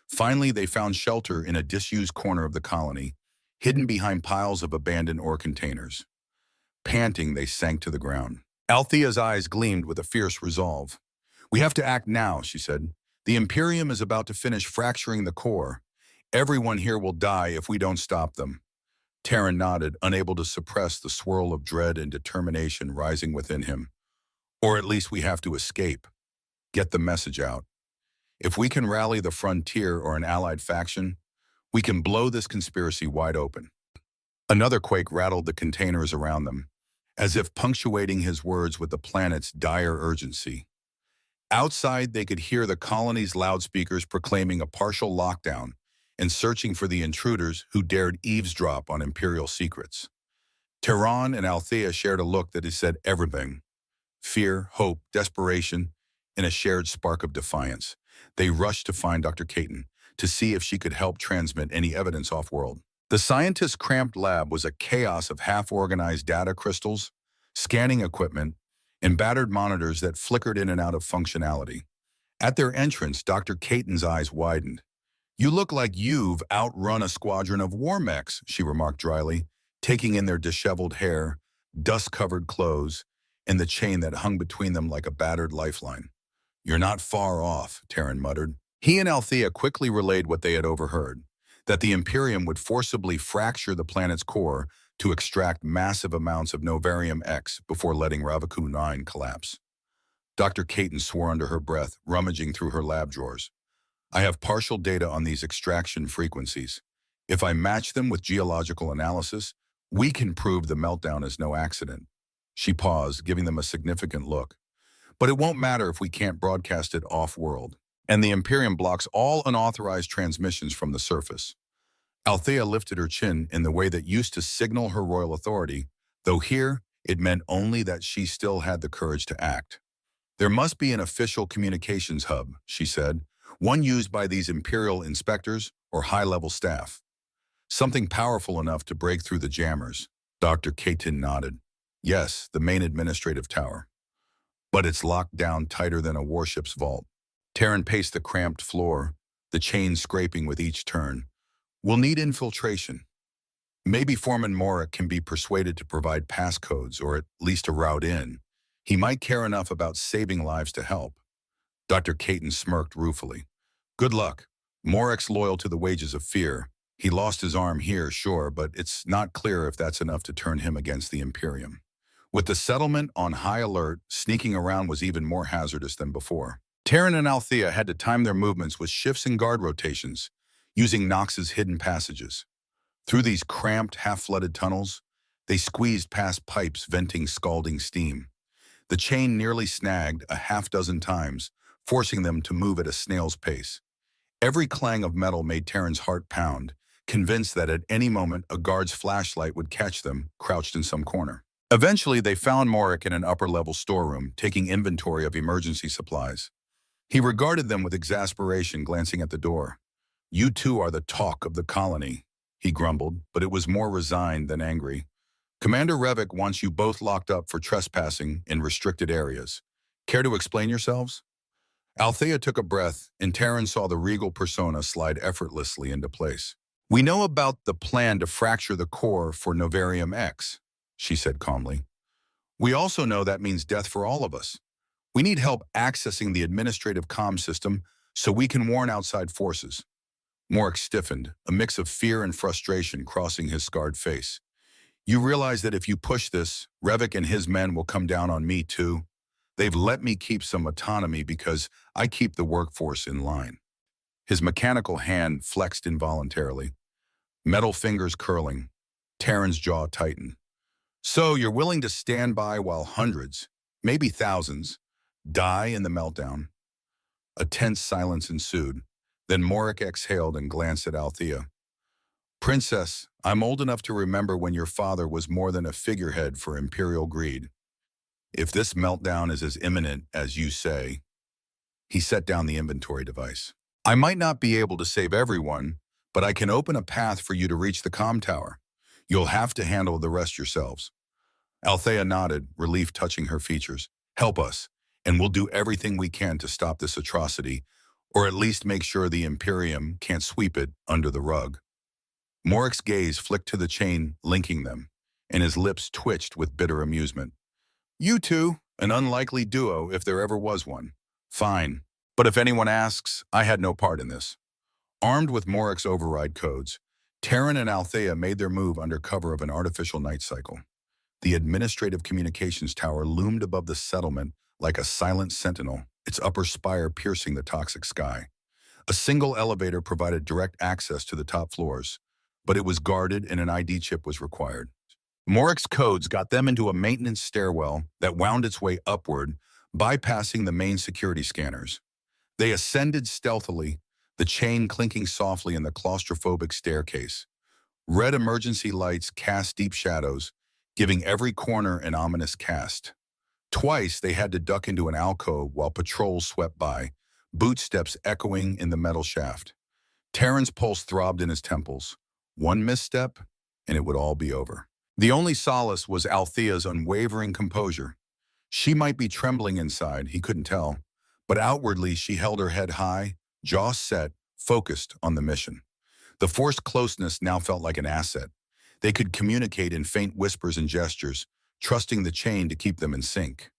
Finally, they found shelter in a disused corner of the colony, hidden behind piles of abandoned ore containers. Panting, they sank to the ground. Althea's eyes gleamed with a fierce resolve. "We have to act now," she said. "The Imperium is about to finish fracturing the core. Everyone here will die if we don't stop them." Taron nodded, unable to suppress the swirl of dread and determination rising within him. "Or at least we have to escape. Get the message out. If we can rally the Frontier or an allied faction, we can blow this conspiracy wide open." Another quake rattled the containers around them, as if punctuating his words with the planet's dire urgency. Outside, they could hear the colony's loudspeakers proclaiming a partial lockdown and searching for the intruders who dared eavesdrop on Imperial secrets. Taron and Althea shared a look that said everything: fear, hope, desperation, and a shared spark of defiance. They rushed to find Dr. Caton to see if she could help transmit any evidence off-world. The scientist's cramped lab was a chaos of half-organized data crystals, scanning equipment, and battered monitors that flickered in and out of functionality. At their entrance, Dr. Caton's eyes widened. "You look like you've outrun a squadron of war mechs," she remarked dryly, taking in their disheveled hair, dust-covered clothes, and the chain that hung between them like a battered lifeline. "You're not far off," Taron muttered. He and Althea quickly relayed what they had overheard, that the Imperium would forcibly fracture the planet's core to extract massive amounts of Novarium X before letting Ravaku 9 collapse. Dr. Caton swore under her breath, rummaging through her lab drawers. "I have partial data on these extraction frequencies. If I match them with geological analysis, we can prove the meltdown is no accident." She paused, giving them a significant look. "But it won't matter if we can't broadcast it off-world, and the Imperium blocks all unauthorized transmissions from the surface." Althea lifted her chin in the way that used to signal her royal authority, though here it meant only that she still had the courage to act. "There must be an official communications hub," she said, "one used by these Imperial inspectors or high-level staff. Something powerful enough to break through the jammers." Dr. Caton nodded. "Yes, the main administrative tower. But it's locked down tighter than a warship's vault." Taron paced the cramped floor, the chain scraping with each turn. "We'll need infiltration. Maybe Foreman Morick can be persuaded to provide passcodes or at least a route in. He might care enough about saving lives to help." Dr. Caton smirked ruefully. "Good luck. Morick's loyal to the wages of fear. He lost his arm here, sure, but it's not clear if that's enough to turn him against the Imperium." With the settlement on high alert, sneaking around was even more hazardous than before. Taron and Althea had to time their movements with shifts and guard rotations, using Nox's hidden passages. Through these cramped, half-flooded tunnels, they squeezed past pipes venting scalding steam. The chain nearly snagged a half-dozen times, forcing them to move at a snail's pace. Every clang of metal made Taron's heart pound, convinced that at any moment a guard's flashlight would catch them, crouched in some corner. Eventually, they found Morick in an upper-level storeroom, taking inventory of emergency supplies. He regarded them with exasperation, glancing at the door. "You two are the talk of the colony," he grumbled, but it was more resigned than angry. "Commander Revik wants you both locked up for trespassing in restricted areas. Care to explain yourselves?" Althea took a breath, and Taron saw the regal persona slide effortlessly into place. "We know about the plan to fracture the core for Novarium X," she said calmly. "We also know that means death for all of us. We need help accessing the administrative comm system so we can warn outside forces." Morick stiffened, a mix of fear and frustration crossing his scarred face. You realize that if you push this, Revik and his men will come down on me too. They've let me keep some autonomy because I keep the workforce in line. His mechanical hand flexed involuntarily, metal fingers curling. Taron's jaw tightened. So you're willing to stand by while hundreds, maybe thousands, die in the meltdown? A tense silence ensued. Then Morik exhaled and glanced at Althea. Princess, I'm old enough to remember when your father was more than a figurehead for Imperial greed. If this meltdown is as imminent as you say, he set down the inventory device. I might not be able to save everyone, but I can open a path for you to reach the comm tower. You'll have to handle the rest yourselves. Althea nodded, relief touching her features. Help us, and we'll do everything we can to stop this atrocity, or at least make sure the Imperium can't sweep it under the rug. Morik's gaze flicked to the chain linking them, and his lips twitched with bitter amusement. You two, an unlikely duo if there ever was one. Fine, but if anyone asks, I had no part in this. Armed with Morik's override codes, Taron and Althea made their move under cover of an artificial night cycle. The administrative communications tower loomed above the settlement like a silent sentinel, its upper spire piercing the toxic sky. A single elevator provided direct access to the top floors, but it was guarded and an ID chip was required. Morik's codes got them into a maintenance stairwell that wound its way upward, bypassing the main security scanners. They ascended stealthily, the chain clinking softly in the claustrophobic staircase. Red emergency lights cast deep shadows, giving every corner an ominous cast. Twice they had to duck into an alcove while patrols swept by, bootsteps echoing in the metal shaft. Taron's pulse throbbed in his temples. One misstep, and it would all be over. The only solace was Althea's unwavering composure. She might be trembling inside, he couldn't tell, but outwardly she held her head high, jaw set, focused on the mission. The forced closeness now felt like an asset. They could communicate in faint whispers and gestures, trusting the chain to keep them in sync.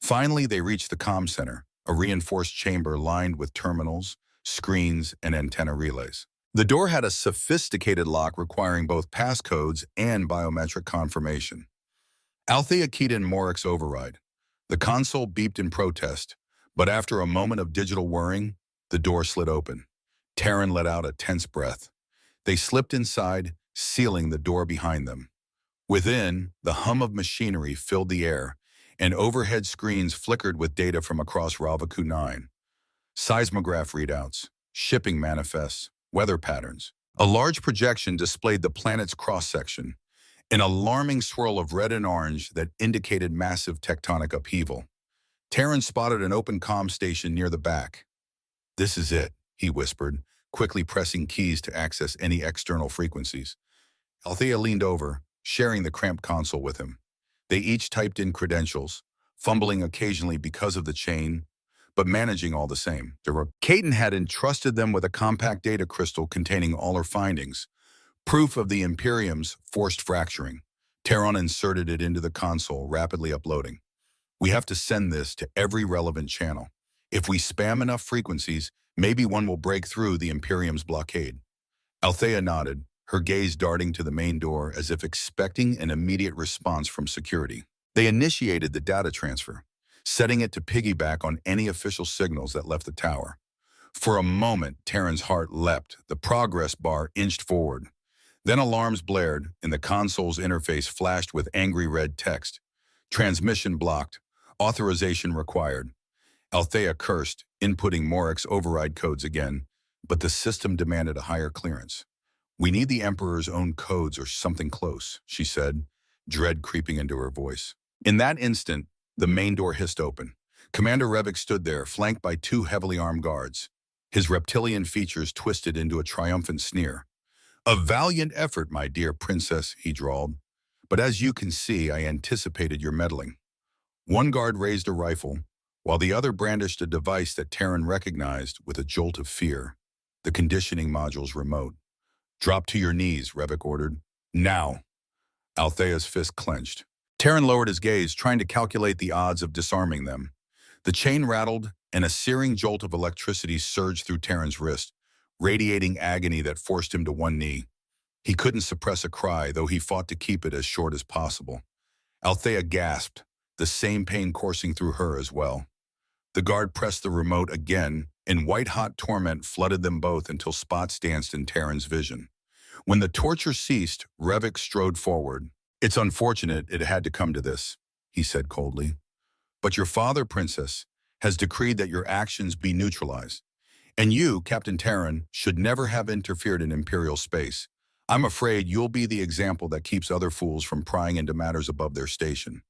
Finally, they reached the comm center, a reinforced chamber lined with terminals, screens, and antenna relays. The door had a sophisticated lock requiring both passcodes and biometric confirmation. Althea keyed in Morik's override. The console beeped in protest, but after a moment of digital whirring, the door slid open. Taron let out a tense breath. They slipped inside, sealing the door behind them. Within, the hum of machinery filled the air, and overhead screens flickered with data from across Ravaku 9. Seismograph readouts, shipping manifests, weather patterns. A large projection displayed the planet's cross-section, an alarming swirl of red and orange that indicated massive tectonic upheaval. Taron spotted an open comm station near the back. This is it, he whispered, quickly pressing keys to access any external frequencies. Althea leaned over, sharing the cramped console with him. They each typed in credentials, fumbling occasionally because of the chain, but managing all the same. Caton had entrusted them with a compact data crystal containing all her findings, proof of the Imperium's forced fracturing. Taron inserted it into the console, rapidly uploading. We have to send this to every relevant channel. If we spam enough frequencies, maybe one will break through the Imperium's blockade. Althea nodded, her gaze darting to the main door as if expecting an immediate response from security. They initiated the data transfer, setting it to piggyback on any official signals that left the tower. For a moment, Taron's heart leapt, the progress bar inched forward. Then alarms blared, and the console's interface flashed with angry red text. Transmission blocked. Authorization required. Althea cursed, inputting Morik's override codes again, but the system demanded a higher clearance. We need the Emperor's own codes or something close, she said, dread creeping into her voice. In that instant, the main door hissed open. Commander Revik stood there, flanked by two heavily armed guards. His reptilian features twisted into a triumphant sneer. A valiant effort, my dear princess, he drawled. But as you can see, I anticipated your meddling. One guard raised a rifle, while the other brandished a device that Taron recognized with a jolt of fear. The conditioning module's remote. Drop to your knees, Revik ordered. Now. Althea's fist clenched. Taron lowered his gaze, trying to calculate the odds of disarming them. The chain rattled, and a searing jolt of electricity surged through Taron's wrist, radiating agony that forced him to one knee. He couldn't suppress a cry, though he fought to keep it as short as possible. Althea gasped, the same pain coursing through her as well. The guard pressed the remote again, and white-hot torment flooded them both until spots danced in Taron's vision. When the torture ceased, Revik strode forward. "It's unfortunate it had to come to this," he said coldly. "But your father, Princess, has decreed that your actions be neutralized. And you, Captain Taron, should never have interfered in Imperial space. I'm afraid you'll be the example that keeps other fools from prying into matters above their station."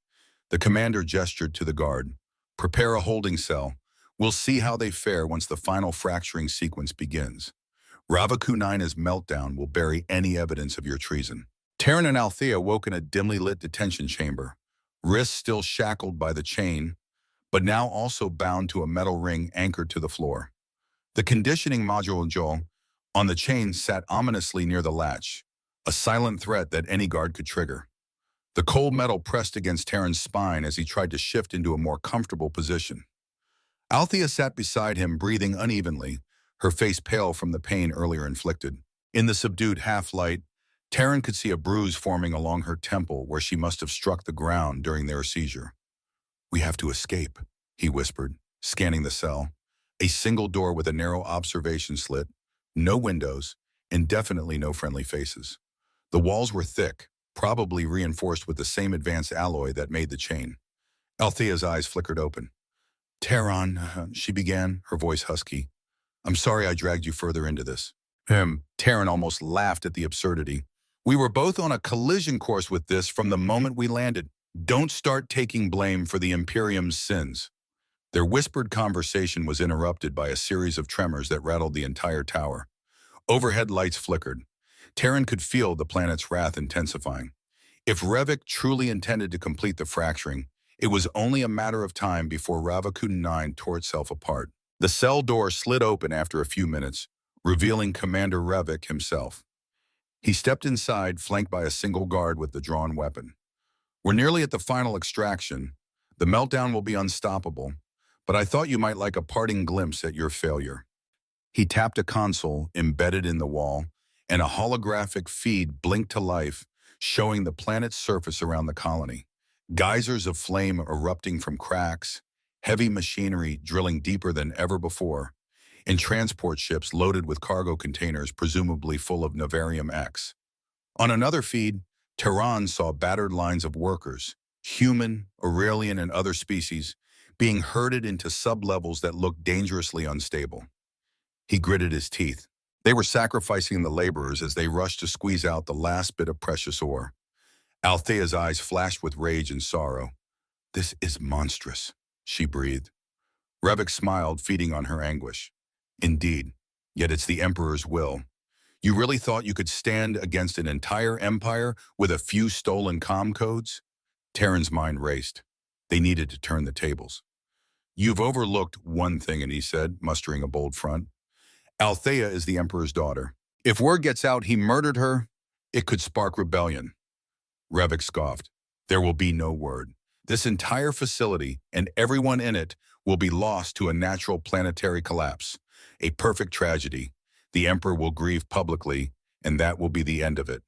The commander gestured to the guard. "Prepare a holding cell. We'll see how they fare once the final fracturing sequence begins. Ravakunaina's meltdown will bury any evidence of your treason." Taron and Althea woke in a dimly lit detention chamber, wrists still shackled by the chain, but now also bound to a metal ring anchored to the floor. The conditioning module on the chain sat ominously near the latch, a silent threat that any guard could trigger. The cold metal pressed against Taron's spine as he tried to shift into a more comfortable position. Althea sat beside him, breathing unevenly, her face pale from the pain earlier inflicted. In the subdued half-light, Taron could see a bruise forming along her temple where she must have struck the ground during their seizure. "We have to escape," he whispered, scanning the cell. A single door with a narrow observation slit, no windows, and definitely no friendly faces. The walls were thick, probably reinforced with the same advanced alloy that made the chain. Althea's eyes flickered open. "Taron," she began, her voice husky. "I'm sorry I dragged you further into this." Taron almost laughed at the absurdity. "We were both on a collision course with this from the moment we landed. Don't start taking blame for the Imperium's sins." Their whispered conversation was interrupted by a series of tremors that rattled the entire tower. Overhead lights flickered. Taron could feel the planet's wrath intensifying. If Revik truly intended to complete the fracturing, it was only a matter of time before Ravakun 9 tore itself apart. The cell door slid open after a few minutes, revealing Commander Revik himself. He stepped inside, flanked by a single guard with the drawn weapon. "We're nearly at the final extraction. The meltdown will be unstoppable, but I thought you might like a parting glimpse at your failure." He tapped a console embedded in the wall, and a holographic feed blinked to life, showing the planet's surface around the colony. Geysers of flame erupting from cracks, heavy machinery drilling deeper than ever before, and transport ships loaded with cargo containers presumably full of Navarium X. On another feed, Taron saw battered lines of workers, human, Aurelian, and other species, being herded into sublevels that looked dangerously unstable. He gritted his teeth. They were sacrificing the laborers as they rushed to squeeze out the last bit of precious ore. Althea's eyes flashed with rage and sorrow. "This is monstrous," she breathed. Revik smiled, feeding on her anguish. "Indeed, yet it's the Emperor's will. You really thought you could stand against an entire empire with a few stolen comm codes?" Taron's mind raced. They needed to turn the tables. "You've overlooked one thing," and he said, mustering a bold front. "Althea is the Emperor's daughter. If word gets out he murdered her, it could spark rebellion." Revik scoffed. "There will be no word. This entire facility and everyone in it will be lost to a natural planetary collapse. A perfect tragedy. The Emperor will grieve publicly, and that will be the end of it."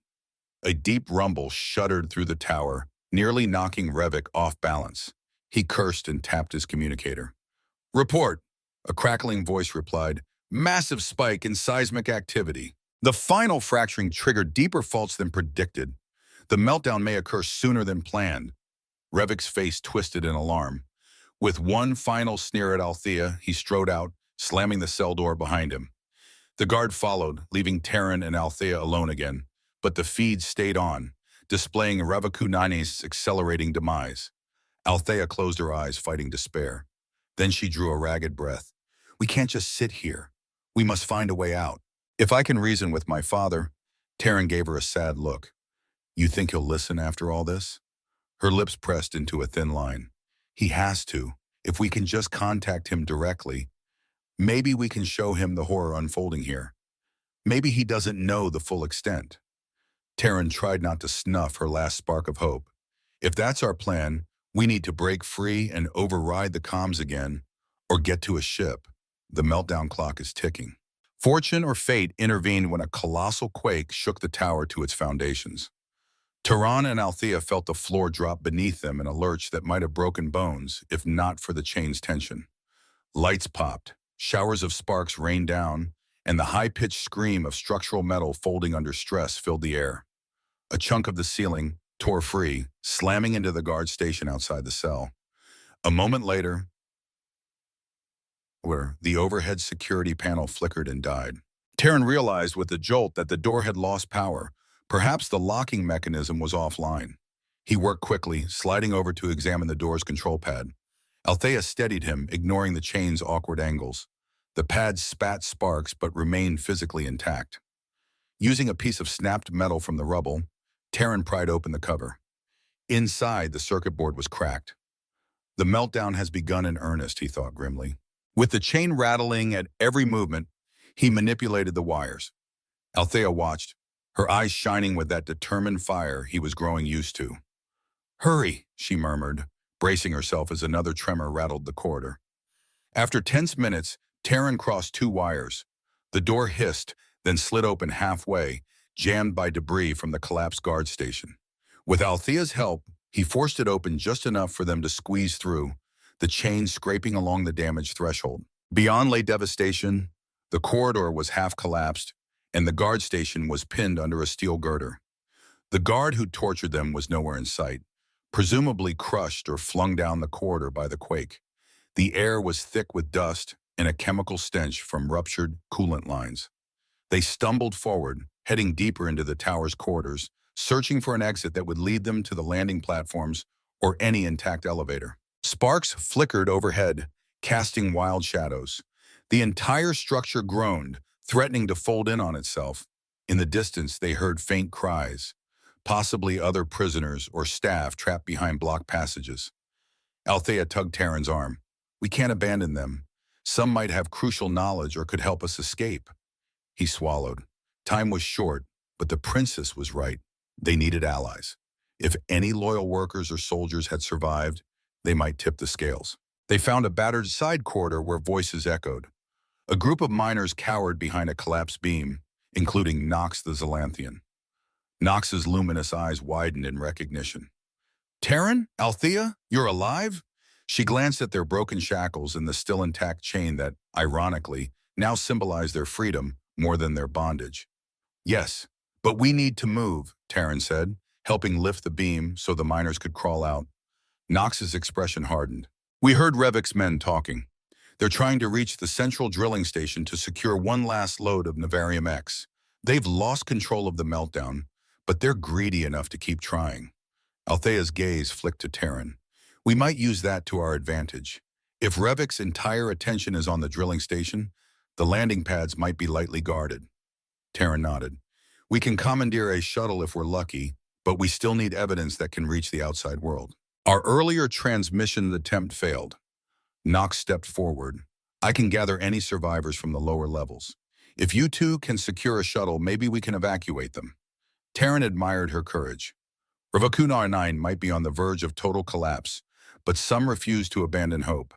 A deep rumble shuddered through the tower, nearly knocking Revik off balance. He cursed and tapped his communicator. "Report," a crackling voice replied. "Massive spike in seismic activity. The final fracturing triggered deeper faults than predicted. The meltdown may occur sooner than planned." Revik's face twisted in alarm. With one final sneer at Althea, he strode out, slamming the cell door behind him. The guard followed, leaving Taron and Althea alone again, but the feed stayed on, displaying Ravakunaina's accelerating demise. Althea closed her eyes, fighting despair. Then she drew a ragged breath. "We can't just sit here. We must find a way out. If I can reason with my father." Taron gave her a sad look. "You think he'll listen after all this?" Her lips pressed into a thin line. "He has to. If we can just contact him directly, maybe we can show him the horror unfolding here. Maybe he doesn't know the full extent." Taron tried not to snuff her last spark of hope. "If that's our plan, we need to break free and override the comms again, or get to a ship. The meltdown clock is ticking." Fortune or fate intervened when a colossal quake shook the tower to its foundations. Taron and Althea felt the floor drop beneath them in a lurch that might have broken bones if not for the chain's tension. Lights popped, showers of sparks rained down, and the high-pitched scream of structural metal folding under stress filled the air. A chunk of the ceiling tore free, slamming into the guard station outside the cell. A moment later, where the overhead security panel flickered and died. Taron realized with a jolt that the door had lost power. Perhaps the locking mechanism was offline. He worked quickly, sliding over to examine the door's control pad. Althea steadied him, ignoring the chain's awkward angles. The pad spat sparks but remained physically intact. Using a piece of snapped metal from the rubble, Taron pried open the cover. Inside, the circuit board was cracked. The meltdown has begun in earnest, he thought grimly. With the chain rattling at every movement, he manipulated the wires. Althea watched, her eyes shining with that determined fire he was growing used to. "Hurry," she murmured, bracing herself as another tremor rattled the corridor. After tense minutes, Taron crossed two wires. The door hissed, then slid open halfway, jammed by debris from the collapsed guard station. With Althea's help, he forced it open just enough for them to squeeze through, the chain scraping along the damaged threshold. Beyond lay devastation. The corridor was half collapsed, and the guard station was pinned under a steel girder. The guard who tortured them was nowhere in sight, presumably crushed or flung down the corridor by the quake. The air was thick with dust and a chemical stench from ruptured coolant lines. They stumbled forward, heading deeper into the tower's corridors, searching for an exit that would lead them to the landing platforms or any intact elevator. Sparks flickered overhead, casting wild shadows. The entire structure groaned, threatening to fold in on itself. In the distance, they heard faint cries, possibly other prisoners or staff trapped behind blocked passages. Althea tugged Taron's arm. "We can't abandon them. Some might have crucial knowledge or could help us escape." He swallowed. Time was short, but the princess was right. They needed allies. If any loyal workers or soldiers had survived, they might tip the scales. They found a battered side corridor where voices echoed. A group of miners cowered behind a collapsed beam, including Nox the Zalanthian. Nox's luminous eyes widened in recognition. "Taron? Althea? You're alive?" She glanced at their broken shackles and the still intact chain that, ironically, now symbolized their freedom more than their bondage. "Yes, but we need to move," Taron said, helping lift the beam so the miners could crawl out. Nox's expression hardened. "We heard Revik's men talking. They're trying to reach the central drilling station to secure one last load of Navarium X. They've lost control of the meltdown, but they're greedy enough to keep trying." Althea's gaze flicked to Taron. "We might use that to our advantage. If Revik's entire attention is on the drilling station, the landing pads might be lightly guarded." Taron nodded. "We can commandeer a shuttle if we're lucky, but we still need evidence that can reach the outside world. Our earlier transmission attempt failed." Nox stepped forward. "I can gather any survivors from the lower levels. If you two can secure a shuttle, maybe we can evacuate them." Taron admired her courage. Ravakunar 9 might be on the verge of total collapse, but some refused to abandon hope.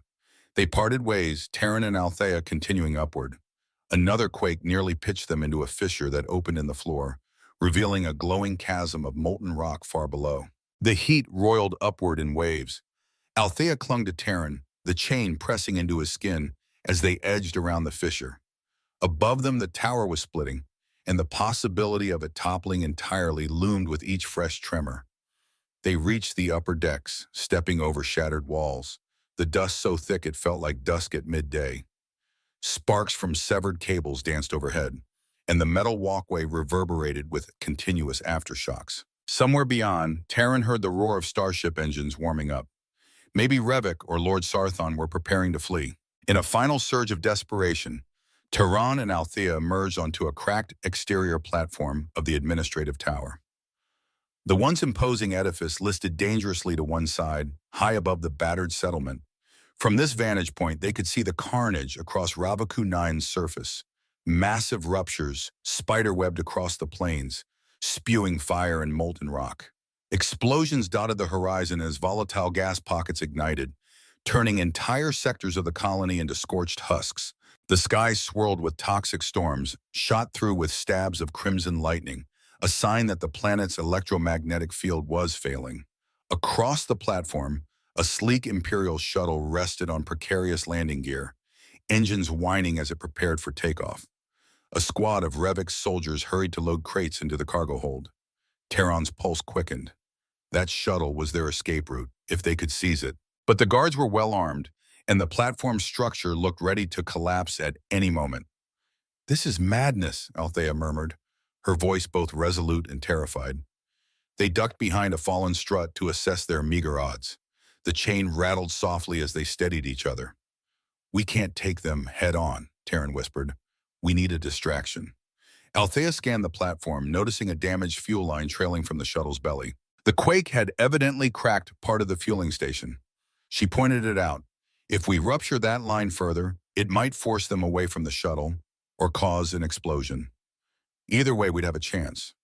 They parted ways, Taron and Althea continuing upward. Another quake nearly pitched them into a fissure that opened in the floor, revealing a glowing chasm of molten rock far below. The heat roiled upward in waves. Althea clung to Taron, the chain pressing into his skin as they edged around the fissure. Above them, the tower was splitting, and the possibility of it toppling entirely loomed with each fresh tremor. They reached the upper decks, stepping over shattered walls, the dust so thick it felt like dusk at midday. Sparks from severed cables danced overhead, and the metal walkway reverberated with continuous aftershocks. Somewhere beyond, Taron heard the roar of starship engines warming up. Maybe Revik or Lord Sarthon were preparing to flee. In a final surge of desperation, Taron and Althea emerged onto a cracked exterior platform of the administrative tower. The once imposing edifice listed dangerously to one side, high above the battered settlement. From this vantage point, they could see the carnage across Ravaku 9's surface. Massive ruptures spiderwebbed across the plains, spewing fire and molten rock. Explosions dotted the horizon as volatile gas pockets ignited, turning entire sectors of the colony into scorched husks. The sky swirled with toxic storms, shot through with stabs of crimson lightning, a sign that the planet's electromagnetic field was failing. Across the platform, a sleek Imperial shuttle rested on precarious landing gear, engines whining as it prepared for takeoff. A squad of Revix soldiers hurried to load crates into the cargo hold. Taron's pulse quickened. That shuttle was their escape route, if they could seize it. But the guards were well armed, and the platform structure looked ready to collapse at any moment. "This is madness," Althea murmured, her voice both resolute and terrified. They ducked behind a fallen strut to assess their meager odds. The chain rattled softly as they steadied each other. "We can't take them head on," Taron whispered. "We need a distraction." Althea scanned the platform, noticing a damaged fuel line trailing from the shuttle's belly. The quake had evidently cracked part of the fueling station. She pointed it out. "If we rupture that line further, it might force them away from the shuttle or cause an explosion. Either way, we'd have a chance."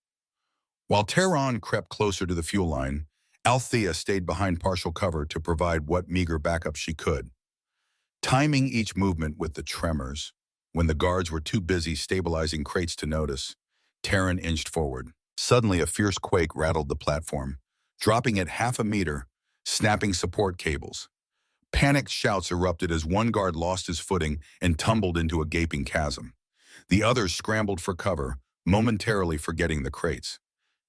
While Taron crept closer to the fuel line, Althea stayed behind partial cover to provide what meager backup she could, timing each movement with the tremors. When the guards were too busy stabilizing crates to notice, Taron inched forward. Suddenly, a fierce quake rattled the platform, dropping it half a meter, snapping support cables. Panicked shouts erupted as one guard lost his footing and tumbled into a gaping chasm. The others scrambled for cover, momentarily forgetting the crates.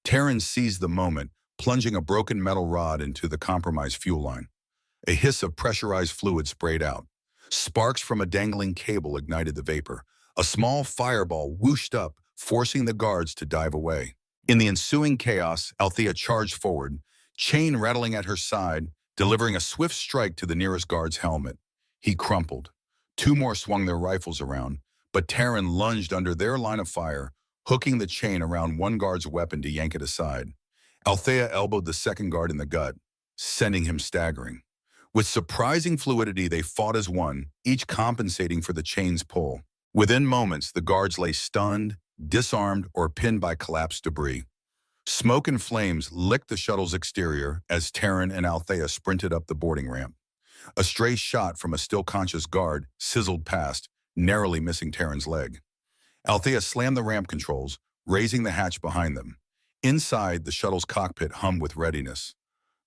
Taron seized the moment, plunging a broken metal rod into the compromised fuel line. A hiss of pressurized fluid sprayed out. Sparks from a dangling cable ignited the vapor. A small fireball whooshed up, forcing the guards to dive away. In the ensuing chaos, Althea charged forward, chain rattling at her side, delivering a swift strike to the nearest guard's helmet. He crumpled. Two more swung their rifles around, but Taron lunged under their line of fire, hooking the chain around one guard's weapon to yank it aside. Althea elbowed the second guard in the gut, sending him staggering. With surprising fluidity, they fought as one, each compensating for the chain's pull. Within moments, the guards lay stunned, disarmed, or pinned by collapsed debris. Smoke and flames licked the shuttle's exterior as Taron and Althea sprinted up the boarding ramp. A stray shot from a still-conscious guard sizzled past, narrowly missing Taron's leg. Althea slammed the ramp controls, raising the hatch behind them. Inside, the shuttle's cockpit hummed with readiness.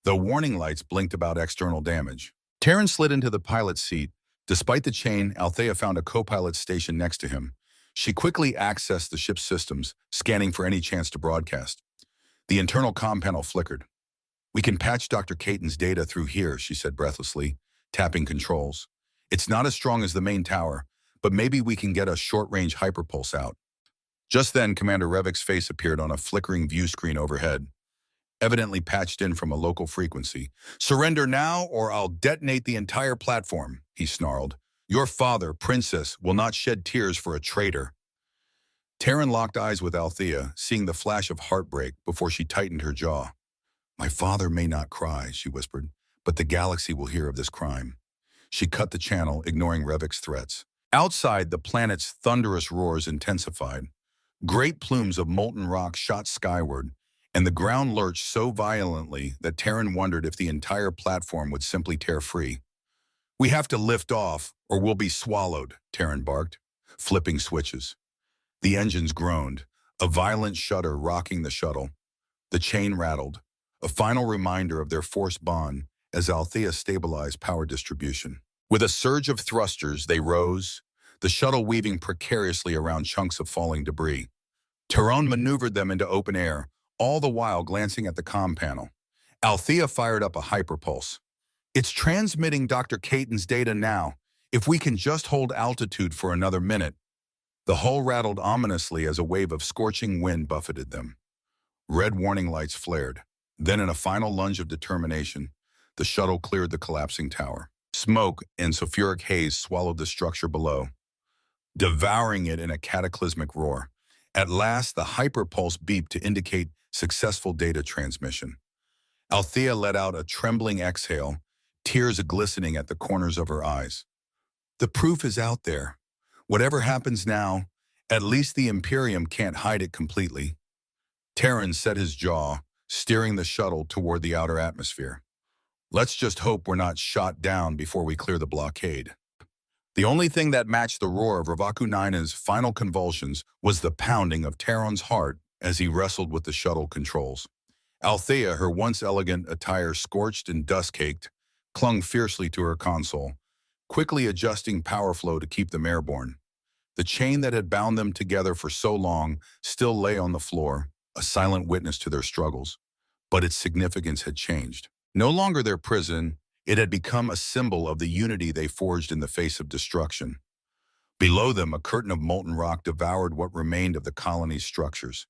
The warning lights blinked about external damage. Taron slid into the pilot's seat. Despite the chain, Althea found a co-pilot station next to him. She quickly accessed the ship's systems, scanning for any chance to broadcast. The internal comm panel flickered. "We can patch Dr. Caton's data through here," she said breathlessly, tapping controls. "It's not as strong as the main tower, but maybe we can get a short-range hyperpulse out." Just then, Commander Revik's face appeared on a flickering view screen overhead, evidently patched in from a local frequency. "Surrender now, or I'll detonate the entire platform," he snarled. "Your father, Princess, will not shed tears for a traitor." Taron locked eyes with Althea, seeing the flash of heartbreak before she tightened her jaw. "My father may not cry," she whispered, "but the galaxy will hear of this crime." She cut the channel, ignoring Revik's threats. Outside, the planet's thunderous roars intensified. Great plumes of molten rock shot skyward, and the ground lurched so violently that Taron wondered if the entire platform would simply tear free. "We have to lift off, or we'll be swallowed," Taron barked, flipping switches. The engines groaned, a violent shudder rocking the shuttle. The chain rattled, a final reminder of their forced bond as Althea stabilized power distribution. With a surge of thrusters, they rose, the shuttle weaving precariously around chunks of falling debris. Taron maneuvered them into open air, all the while glancing at the comm panel. Althea fired up a hyperpulse. "It's transmitting Dr. Caton's data now. If we can just hold altitude for another minute." The hull rattled ominously as a wave of scorching wind buffeted them. Red warning lights flared. Then, in a final lunge of determination, the shuttle cleared the collapsing tower. Smoke and sulfuric haze swallowed the structure below, devouring it in a cataclysmic roar. At last, the hyperpulse beeped to indicate successful data transmission. Althea let out a trembling exhale, tears glistening at the corners of her eyes. "The proof is out there. Whatever happens now, at least the Imperium can't hide it completely." Taron set his jaw, steering the shuttle toward the outer atmosphere. "Let's just hope we're not shot down before we clear the blockade." The only thing that matched the roar of Ravakunaina's final convulsions was the pounding of Taron's heart as he wrestled with the shuttle controls. Althea, her once elegant attire scorched and dust-caked, clung fiercely to her console, quickly adjusting power flow to keep them airborne. The chain that had bound them together for so long still lay on the floor, a silent witness to their struggles. But its significance had changed. No longer their prison, it had become a symbol of the unity they forged in the face of destruction. Below them, a curtain of molten rock devoured what remained of the colony's structures.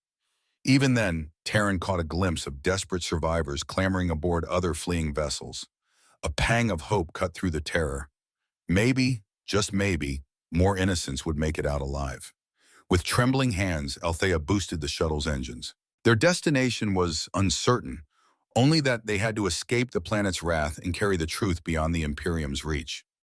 Even then, Taron caught a glimpse of desperate survivors clambering aboard other fleeing vessels. A pang of hope cut through the terror. Maybe, just maybe, more innocents would make it out alive. With trembling hands, Althea boosted the shuttle's engines. Their destination was uncertain, only that they had to escape the planet's wrath and carry the truth beyond the Imperium's reach.